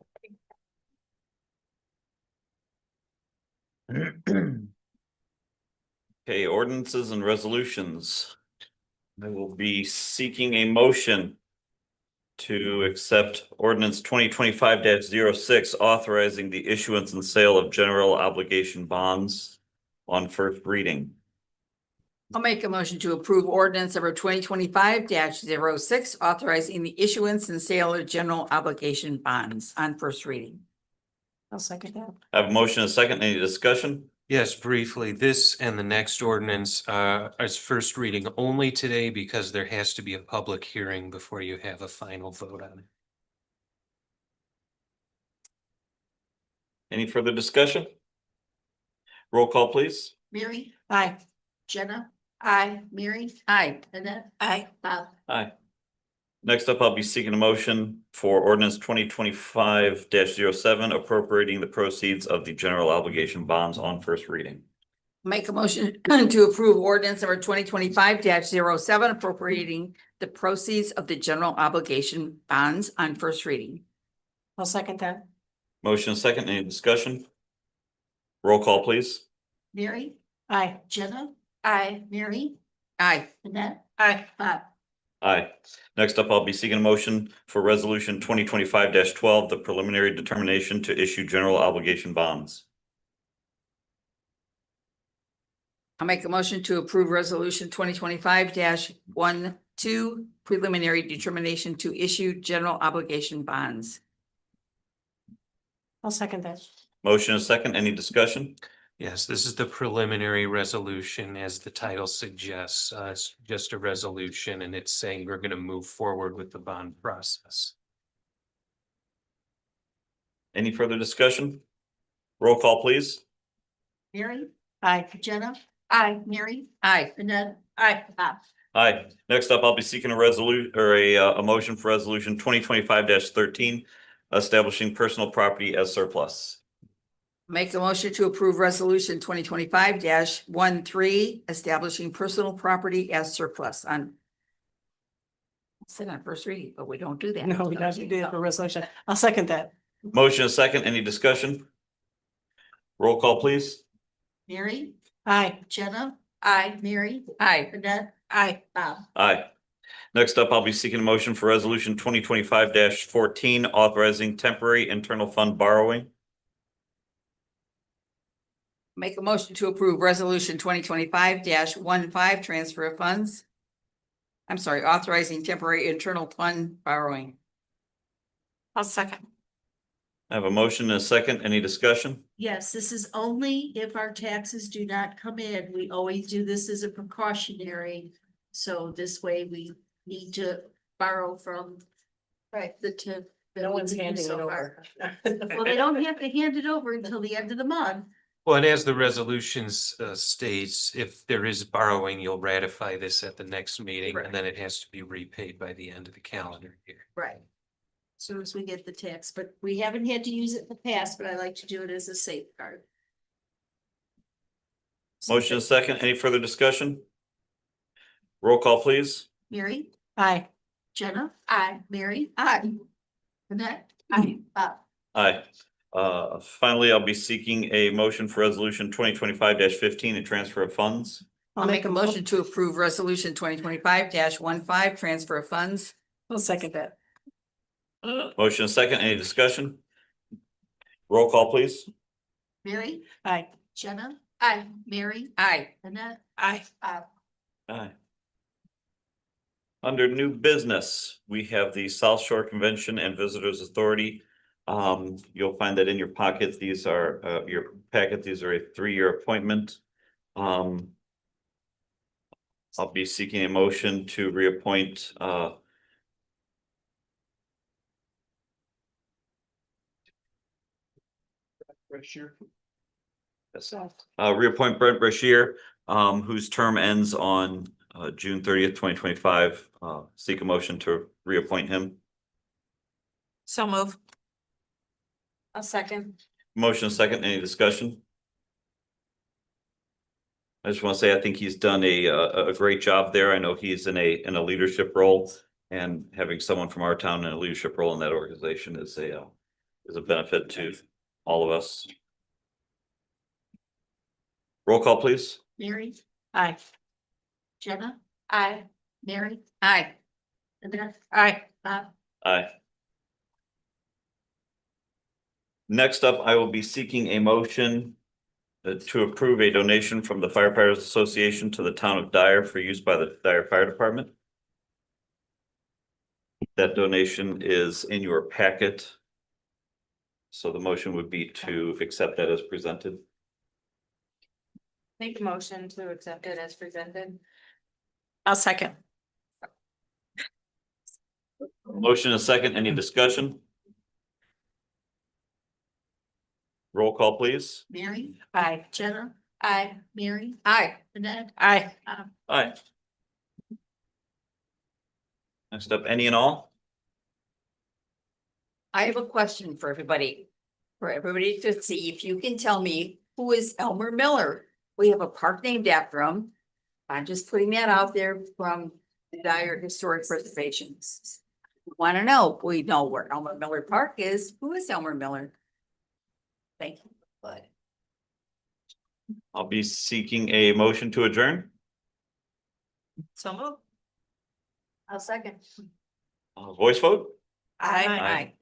Okay, ordinances and resolutions. I will be seeking a motion to accept ordinance 2025-06 authorizing the issuance and sale of general obligation bonds on first reading. I'll make a motion to approve ordinance number 2025-06, authorizing the issuance and sale of general obligation bonds on first reading. I'll second that. I have a motion and a second. Any discussion? Yes, briefly, this and the next ordinance is first reading only today because there has to be a public hearing before you have a final vote on it. Any further discussion? Roll call, please. Mary, Aye. Jenna, Aye. Mary, Aye. Annette, Aye. Bob. Aye. Next up, I'll be seeking a motion for ordinance 2025-07 appropriating the proceeds of the general obligation bonds on first reading. Make a motion to approve ordinance number 2025-07, appropriating the proceeds of the general obligation bonds on first reading. I'll second that. Motion and second. Any discussion? Roll call, please. Mary, Aye. Jenna, Aye. Mary, Aye. Annette, Aye. Bob. Aye. Next up, I'll be seeking a motion for resolution 2025-12, the preliminary determination to issue general obligation bonds. I'll make a motion to approve resolution 2025-12, preliminary determination to issue general obligation bonds. I'll second that. Motion and second. Any discussion? Yes, this is the preliminary resolution, as the title suggests. It's just a resolution and it's saying we're going to move forward with the bond process. Any further discussion? Roll call, please. Mary, Aye. Jenna, Aye. Mary, Aye. Annette, Aye. Bob. Aye. Next up, I'll be seeking a resolution or a motion for resolution 2025-13, establishing personal property as surplus. Make a motion to approve resolution 2025-13, establishing personal property as surplus on. Said on first reading, but we don't do that. No, we don't do it for resolution. I'll second that. Motion and second. Any discussion? Roll call, please. Mary, Aye. Jenna, Aye. Mary, Aye. Annette, Aye. Bob. Aye. Next up, I'll be seeking a motion for resolution 2025-14, authorizing temporary internal fund borrowing. Make a motion to approve resolution 2025-15, transfer of funds. I'm sorry, authorizing temporary internal fund borrowing. I'll second. I have a motion and a second. Any discussion? Yes, this is only if our taxes do not come in. We always do this as a precautionary. So this way we need to borrow from. Right. The tip. No one's handing it over. Well, they don't have to hand it over until the end of the month. Well, and as the resolutions states, if there is borrowing, you'll ratify this at the next meeting and then it has to be repaid by the end of the calendar year. Right. As soon as we get the tax, but we haven't had to use it in the past, but I like to do it as a safeguard. Motion and second. Any further discussion? Roll call, please. Mary, Aye. Jenna, Aye. Mary, Aye. Annette, Aye. Bob. Aye. Finally, I'll be seeking a motion for resolution 2025-15 and transfer of funds. I'll make a motion to approve resolution 2025-15, transfer of funds. I'll second that. Motion and second. Any discussion? Roll call, please. Mary, Aye. Jenna, Aye. Mary, Aye. Annette, Aye. Bob. Aye. Under new business, we have the South Shore Convention and Visitors Authority. You'll find that in your pocket. These are your packet. These are a 3-year appointment. I'll be seeking a motion to reappoint reappoint Brent Brashear, whose term ends on June 30th, 2025. Seek a motion to reappoint him. So move. A second. Motion and second, any discussion? I just want to say, I think he's done a great job there. I know he's in a leadership role, and having someone from our town in a leadership role in that organization is a benefit to all of us. Roll call, please. Mary, Aye. Jenna, Aye. Mary, Aye. Annette, Aye. Bob. Aye. Next up, I will be seeking a motion to approve a donation from the Firefighters Association to the town of Dyer for use by the Dyer Fire Department. That donation is in your packet. So the motion would be to accept that as presented. Make a motion to accept it as presented. I'll second. Motion and second, any discussion? Roll call, please. Mary, Aye. Jenna, Aye. Mary, Aye. Annette, Aye. Aye. Next up, any and all? I have a question for everybody. For everybody to see if you can tell me who is Elmer Miller? We have a park named after him. I'm just putting that out there from the Dyer Historic Preservation. Want to know, we know where Elmer Miller Park is. Who is Elmer Miller? Thank you. But I'll be seeking a motion to adjourn. So move. I'll second. Voice vote? Aye. aye.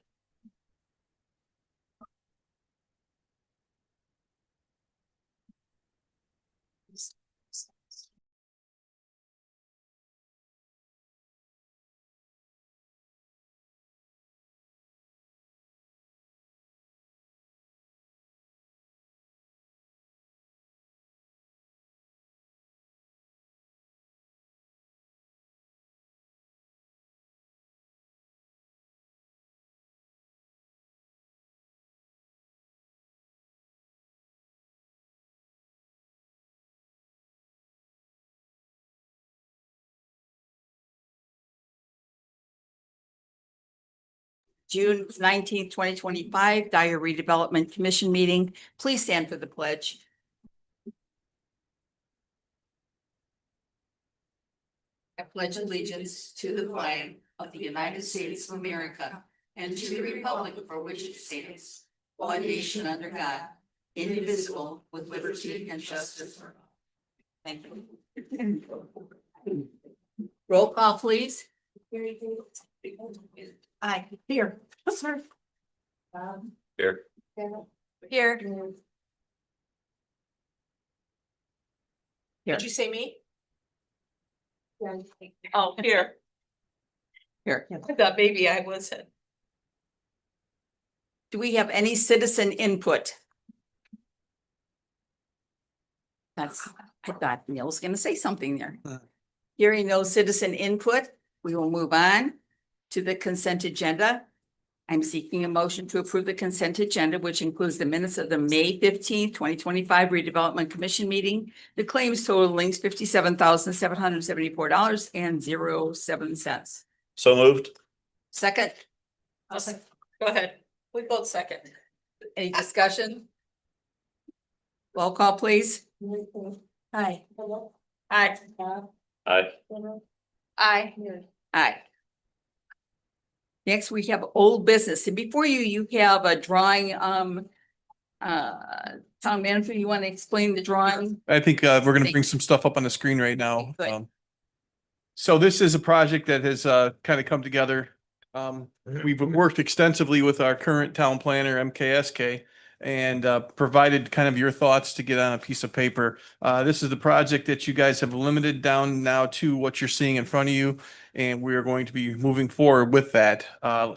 June 19th, 2025, Dyer Redevelopment Commission meeting. Please stand for the pledge. I pledge allegiance to the flag of the United States of America and to the republic for which it stands, one nation under God, indivisible, with liberty and justice for all. Thank you. Roll call, please. Aye. Here. Sorry. Here. Here. Did you say me? Oh, here. Here. I thought maybe I wasn't. Do we have any citizen input? I thought Neil was gonna say something there. Hearing no citizen input, we will move on to the consent agenda. I'm seeking a motion to approve the consent agenda, which includes the minutes of the May 15th, 2025 redevelopment commission meeting. The claims totaling $57,774.07. So moved. Second, Go ahead. We both second. any discussion? Roll call, please. Aye. Aye. Aye. Aye. Aye. Next, we have old business. And before you have a drawing, town manager, you want to explain the drawing? I think we're gonna bring some stuff up on the screen right now. Good. So this is a project that has kind of come together. We've worked extensively with our current town planner, MKSK, and provided kind of your thoughts to get on a piece of paper. This is the project that you guys have limited down now to what you're seeing in front of you, and we are going to be moving forward with that.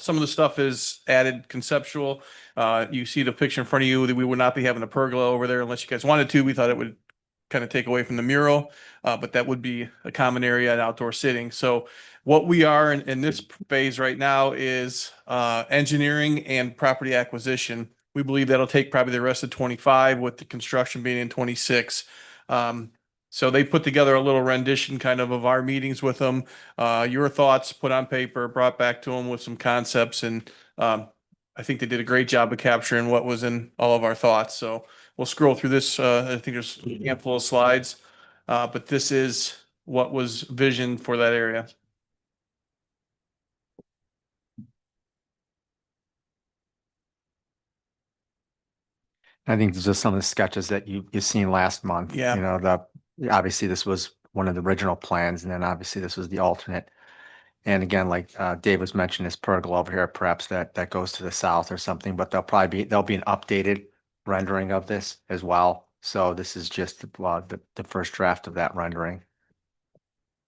Some of the stuff is added conceptual. You see the picture in front of you that we would not be having a pergola over there unless you guys wanted to. We thought it would kind of take away from the mural, but that would be a common area and outdoor sitting. So what we are in this phase right now is engineering and property acquisition. We believe that'll take probably the rest of 25 with the construction being in 26. So they put together a little rendition kind of our meetings with them, your thoughts put on paper, brought back to them with some concepts, and I think they did a great job of capturing what was in all of our thoughts. So we'll scroll through this. I think there's a handful of slides. But this is what was visioned for that area. I think these are some of the sketches that you've seen last month. Yeah. You know, obviously this was one of the original plans, and then obviously this was the alternate. And again, like Dave was mentioning, this pergola over here, perhaps that goes to the south or something, but there'll be an updated rendering of this as well. So this is just the first draft of that rendering.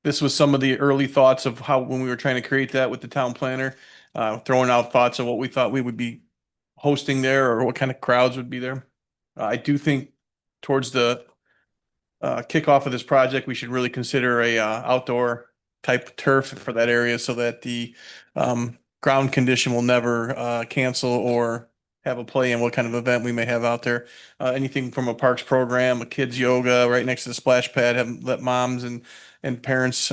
This was some of the early thoughts of how, when we were trying to create that with the town planner, throwing out thoughts of what we thought we would be hosting there or what kind of crowds would be there. I do think towards the kickoff of this project, we should really consider a outdoor type turf for that area so that the ground condition will never cancel or have a play in what kind of event we may have out there. Anything from a parks program, a kids yoga right next to the splash pad, let moms and parents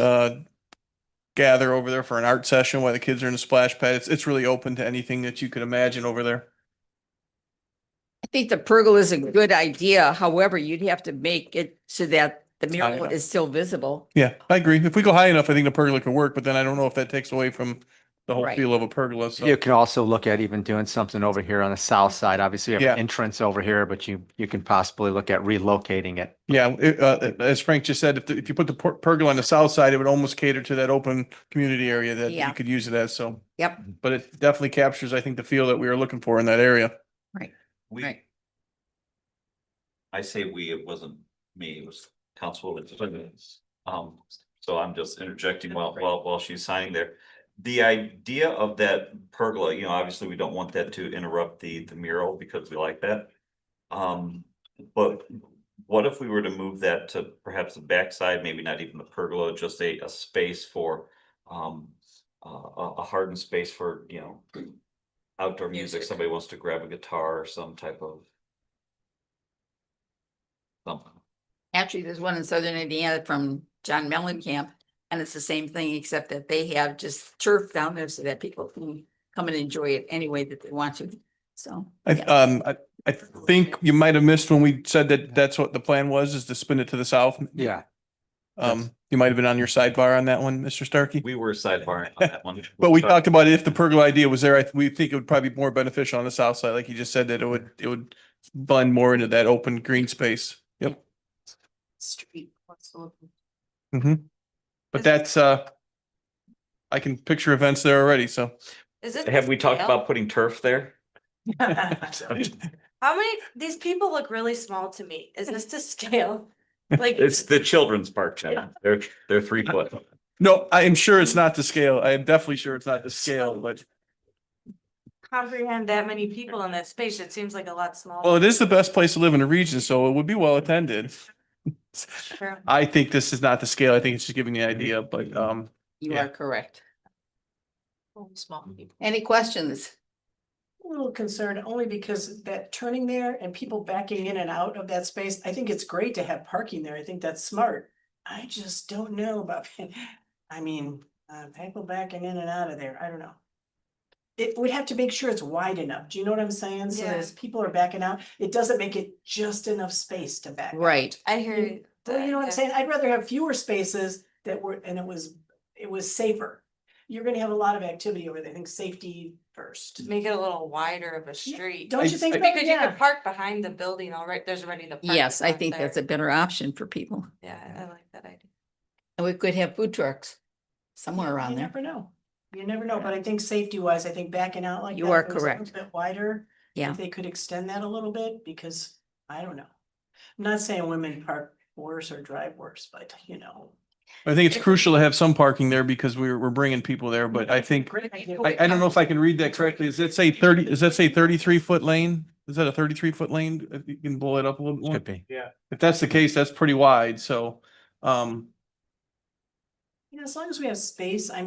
gather over there for an art session while the kids are in the splash pad. It's really open to anything that you could imagine over there. I think the pergola is a good idea. However, you'd have to make it so that the mural is still visible. Yeah, I agree. If we go high enough, I think the pergola could work, but then I don't know if that takes away from the whole Right. feel of a pergola. So You can also look at even doing something over here on the south side. Obviously, you have an Yeah. entrance over here, but you can possibly look at relocating it. yeah, as Frank just said, if you put the pergola on the south side, it would almost cater to that open community area that Yeah. you could use it as. So, Yep, but it definitely captures, I think, the feel that we were looking for in that area. right, We, right. I say we, it wasn't me, it was Councilwoman. So I'm just interjecting while she's signing there. The idea of that pergola, you know, obviously we don't want that to interrupt the mural because we like that. But what if we were to move that to perhaps the backside, maybe not even the pergola, just a space for a hardened space for, you know, outdoor music. Somebody wants to grab a guitar or some type of something. Actually, there's one in Southern Indiana from John Mellencamp, and it's the same thing, except that they have just turf down there so that people can come and enjoy it any way that they want to. So, yeah. I think you might have missed when we said that that's what the plan was, is to spin it to the south. Yeah. You might have been on your sidebar on that one, Mr. Starkey. We were sidebarring on that one. But we talked about if the pergola idea was there, we think it would probably be more beneficial on the south side, like you just said, that it would blend more into that open green space. Yep. Street. But that's I can picture events there already, so. Is it? Have we talked about putting turf there? How many, these people look really small to me. Is this to scale? Like, It's the children's park, Jen. They're 3 foot. No, I am sure it's not to scale. I am definitely sure it's not to scale, but comprehend that many people in that space. It seems like a lot smaller. well, it is the best place to live in the region, so it would be well attended. True. I think this is not the scale. I think it's just giving the idea, but You yeah. are correct. Small people. Any questions? A little concerned only because that turning there and people backing in and out of that space, I think it's great to have parking there. I think that's smart. I just don't know about, people backing in and out of there. I don't know. It would have to make sure it's wide enough. Do you know what I'm saying? So Yeah. as people are backing out, it doesn't make it just enough space to back. out. Right. I hear you. Well, you know what I'm saying? I'd rather have fewer spaces that were, and it was safer. You're gonna have a lot of activity over there. I think safety first. Make it a little wider of a street. Don't you think? Because you Yeah. could park behind the building already. There's already the. parking Yes, I lot think there. that's a better option for people. Yeah, I like that idea. And we could have food trucks somewhere around You there. never know. You never know, but I think safety wise, I think backing out like that. You are if it was a little correct. Bit wider. Yeah. If they could extend that a little bit, because I don't know. I'm not saying women park worse or drive worse, but you know. I think it's crucial to have some parking there because we're bringing people there, but I think, Great idea. I don't know if I can read that correctly. Does that say 33-foot lane? Is that a 33-foot lane? If you can blow it up a little more. Could be. If that's the case, that's pretty wide, so, As long as we have space, I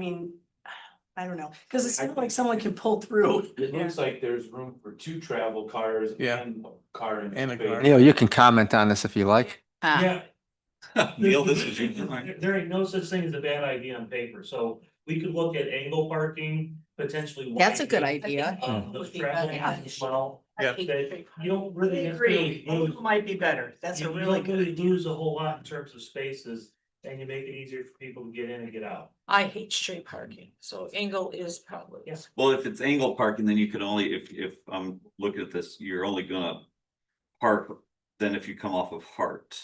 don't know, because it's not like someone can pull through. It looks like there's room for 2 travel cars Yeah. and a car in And a space. car. Neil, you can comment on this if you like. Yeah. Neil, this is you. There ain't no such thing as a bad idea on paper, so we could look at angle parking, potentially. That's a good widening, idea. Those traffic lanes as well. Yeah. That you don't really. Agree, necessarily lose- might be better. That's a you really don't good really idea. lose a whole lot in terms of spaces, and you make it easier for people to get in and get out. I hate street parking, so angle is probably. Yes. Well, if it's angle parking, then you can only, if I'm looking at this, you're only gonna park, then if you come off of Hart.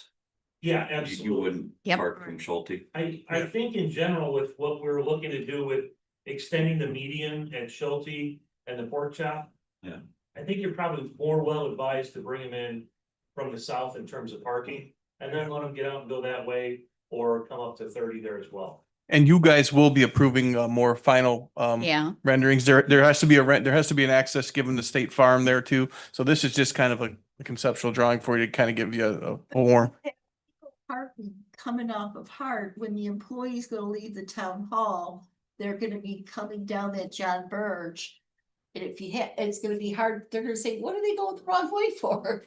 Yeah, You absolutely. wouldn't Yep. park from Schulte. I think in general with what we're looking to do with extending the median at Schulte and the pork chop. Yeah. I think you're probably more well advised to bring them in from the south in terms of parking and then let them get out and go that way or come up to 30 there as well. And you guys will be approving more final Yeah, renderings. There has to be there has to be an access given the state farm there too. So this is just kind of a conceptual drawing for you to kind of give you a warm. Parking coming off of Hart, when the employee's gonna leave the town hall, they're gonna be coming down that John Burge. And if you it's gonna be hard, they're gonna say, what are they going the wrong way for?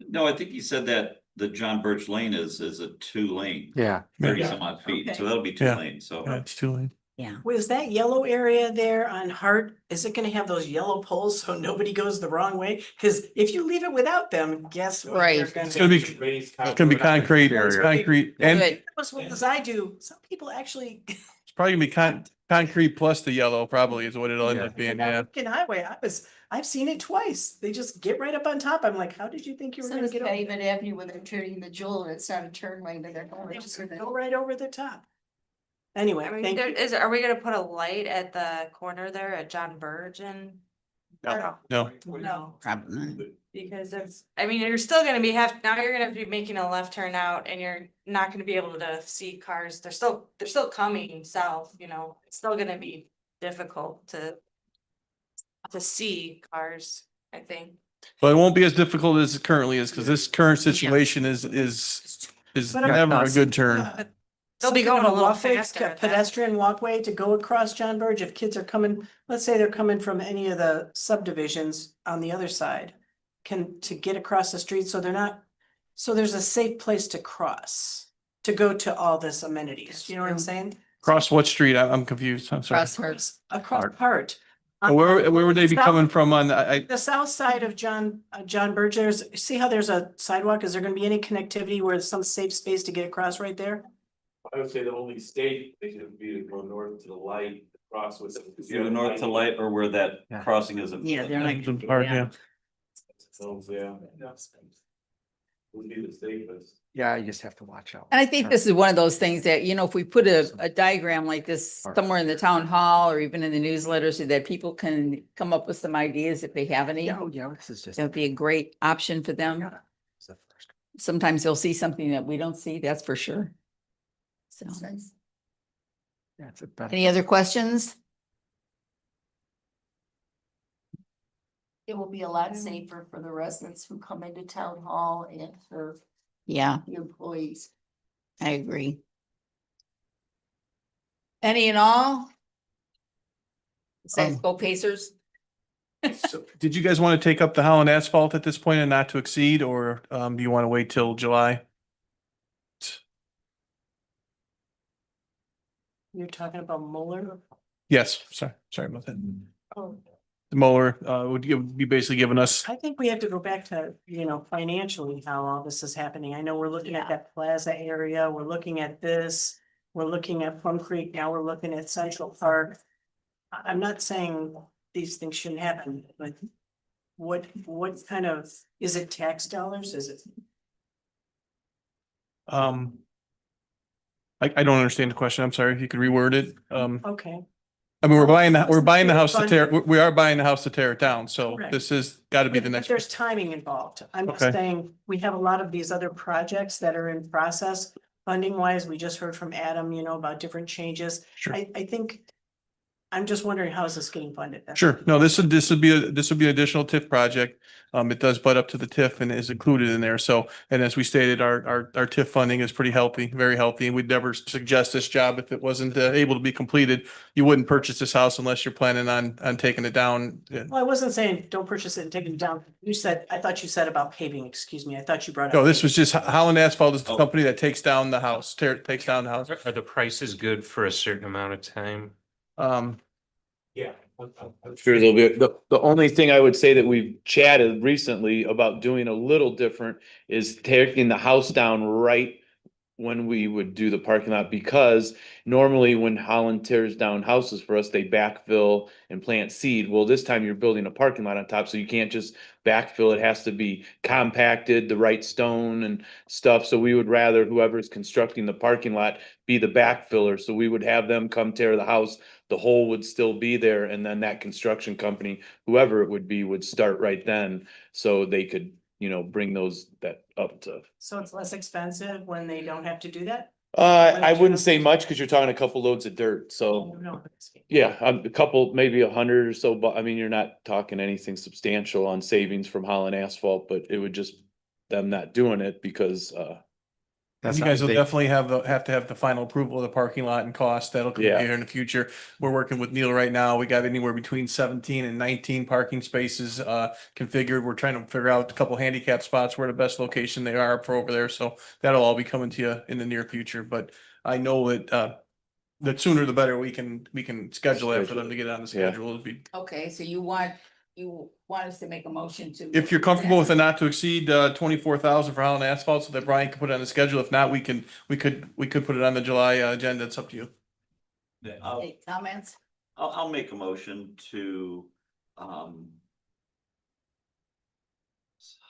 No, I think he said that the John Birch Lane is a 2-lane, Yeah. 30 Yeah. some odd feet, Okay. so that'll be 2 Yeah. lanes, so. It's too late. yeah. Was that yellow area there on Hart, is it gonna have those yellow poles so nobody goes the wrong way? Cause if you leave it without them, guess what? Right. They're It's gonna be, Raised it's gonna be concrete, Barrier. concrete, and Good. As well as I do, some people actually. it's probably gonna be concrete plus the yellow probably is what it'll end Yeah. up being, yeah. Lincoln Highway, I've seen it twice. They just get right up on top. I'm like, how did you think you were So gonna does get over? Pavement Avenue when they're turning the Jewel and it's not a turn lane and they're going, They they're just just gonna go right over the top. Anyway, I mean, thank there you. is, are we gonna put a light at the corner there at John Burge and? No. No. Probably. Because it's, I mean, you're still gonna be now you're gonna have to be making a left turn out and you're not gonna be able to see cars. They're still coming south, you know, it's still gonna be difficult to see cars, I think. But it won't be as difficult as it currently is, because this current situation is But I'm- never a good turn. They'll be Some kind going a of little walkway, faster at that. pedestrian walkway to go across John Burge if kids are coming, let's say they're coming from any of the subdivisions on the other side. To get across the street, so they're not, so there's a safe place to cross, to go to all this amenities, you know what I'm saying? Cross what street? I'm confused. I'm sorry. Cross Hart. Across Hart. Where would they be coming from on, The south side of John Burge, see how there's a sidewalk? Is there gonna be any connectivity where there's some safe space to get across right there? I would say the only state they could be to go north to the light, cross with. Either north to light or where that Yeah. crossing is. Yeah, they're not. Hard, yeah. So, yeah. Would be the safest. Yeah, you just have to watch out. And I think this is one of those things that, if we put a diagram like this somewhere in the town hall or even in the newsletter so that people can come up with some ideas if they have any. Yeah, yeah, this is just. That would be a great option for them. It's the first. Sometimes they'll see something that we don't see, that's for sure. So, Yeah, it's a better. any other questions? It will be a lot safer for the residents who come into town hall and for Yeah, the employees. I agree. Any and all? Say, go Pacers. So, did you guys want to take up the Holland asphalt at this point and not to exceed, or do you want to wait till July? You're talking about Mueller? Yes, sorry about that. Oh. The mower would be basically giving us, I think we have to go back to, financially how all this is happening. I know we're looking at that plaza area, we're looking at this. We're looking at Plum Creek, now we're looking at Central Park. I'm not saying these things shouldn't happen, but what kind of, is it tax dollars? Is it? I don't understand the question. I'm sorry, if you could reword it. Okay. I mean, we're buying the house to tear, we are buying the house to tear it down, so Correct. this is gotta be the But next. there's timing involved. I'm just Okay. saying, we have a lot of these other projects that are in process. Funding wise, we just heard from Adam, about different changes. Sure. I think I'm just wondering, how is this getting funded? That's- Sure. No, this would be an additional TIF project. It does butt up to the TIF and is included in there. So, and as we stated, our TIF funding is pretty healthy, very healthy. And we'd never suggest this job if it wasn't able to be completed. You wouldn't purchase this house unless you're planning on taking it down. Well, I wasn't saying don't purchase it and take it down. I thought you said about paving, excuse me. I thought you brought up. No, this was paving. just Holland Asphalt is the company that takes down the house, takes down the house. Are the prices good for a certain amount of time? Yeah. I'm sure there'll be, the only thing I would say that we've chatted recently about doing a little different is taking the house down right when we would do the parking lot, because normally when Holland tears down houses for us, they backfill and plant seed. Well, this time you're building a parking lot on top, so you can't just backfill. It has to be compacted, the right stone and stuff. So we would rather whoever's constructing the parking lot be the backfiller. So we would have them come tear the house. The hole would still be there, and then that construction company, whoever it would be, would start right then. So they could, bring that up to. So it's less expensive when they don't have to do that? I wouldn't say much because you're talking a couple loads of dirt, so. No. Yeah, a couple, maybe 100 or so, but I mean, you're not talking anything substantial on savings from Holland Asphalt, but it would just them not doing it because, You guys will definitely have to have the final approval of the parking lot and cost. That'll come Yeah. here in the future. We're working with Neil right now. We got anywhere between 17 and 19 parking spaces configured. We're trying to figure out a couple handicap spots where the best location they are for over there. So that'll all be coming to you in the near future. But I know that the sooner the better we can schedule that for them to get on the schedule. It'll be, Okay, so you want us to make a motion to. if you're comfortable with a not to exceed 24,000 for Holland Asphalt, so that Brian can put it on the schedule. If not, we could put it on the July agenda. It's up to you. Any comments? I'll make a motion to,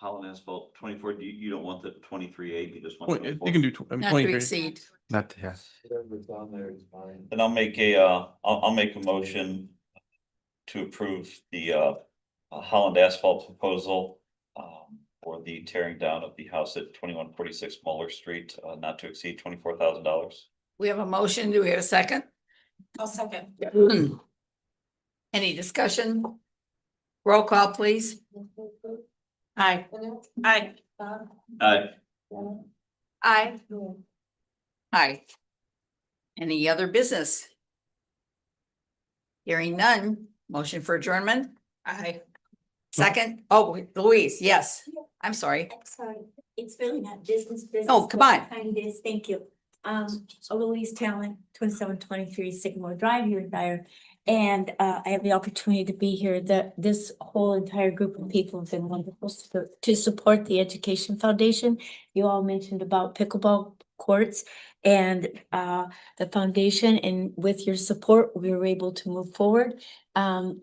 Holland Asphalt 24, you don't want the 23A, you just want. Well, you can do, I mean, Not to 23. exceed. Not, yeah. Whatever's on there is fine. Then I'll make I'll make a motion to approve the Holland Asphalt proposal for the tearing down of the house at 2146 Muller Street, not to exceed $24,000. We have a motion. Do we have a second? I'll second. Any discussion? Roll call, please. Aye. Aye. Aye. Aye. Aye. Any other business? Hearing none. Motion for adjournment? Aye. Second? Oh, Louise, yes. I'm sorry. Sorry, it's really not business. Oh, come on. Kind of is, thank you. Louise Talent, 2723 Sycamore Drive here in Dyer. And I have the opportunity to be here. This whole entire group of people have been wonderful to support the Education Foundation. You all mentioned about pickleball courts and the foundation, and with your support, we were able to move forward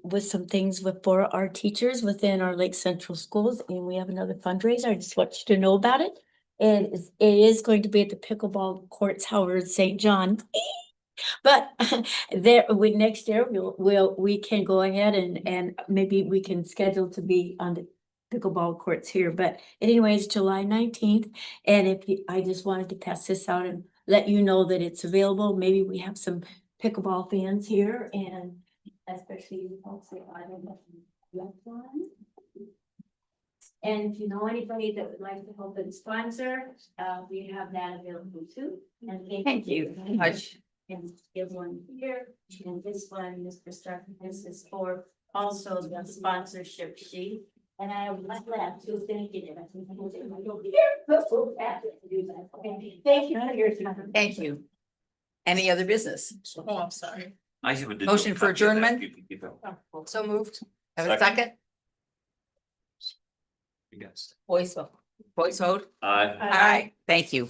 with some things for our teachers within our Lake Central schools, and we have another fundraiser. I just want you to know about it. And it is going to be at the pickleball courts, Howard, St. John. But next year, we can go ahead and maybe we can schedule to be on the pickleball courts here. But anyways, July 19th. And I just wanted to pass this out and let you know that it's available. Maybe we have some pickleball fans here, and especially you folks that I don't know. And if you know anybody that would like to help and sponsor, we have that available too. And Thank you very much. And give one here, and this one, Mr. Stark, this is for also the sponsorship sheet. And I have one left, so thank you. Thank you for your time. Thank you. Any other business? Oh, I'm sorry. I have a digital Motion for copy of that. adjournment? You can keep it. So moved. Have a second? Against. Voice vote. Aye. Aye. Thank you.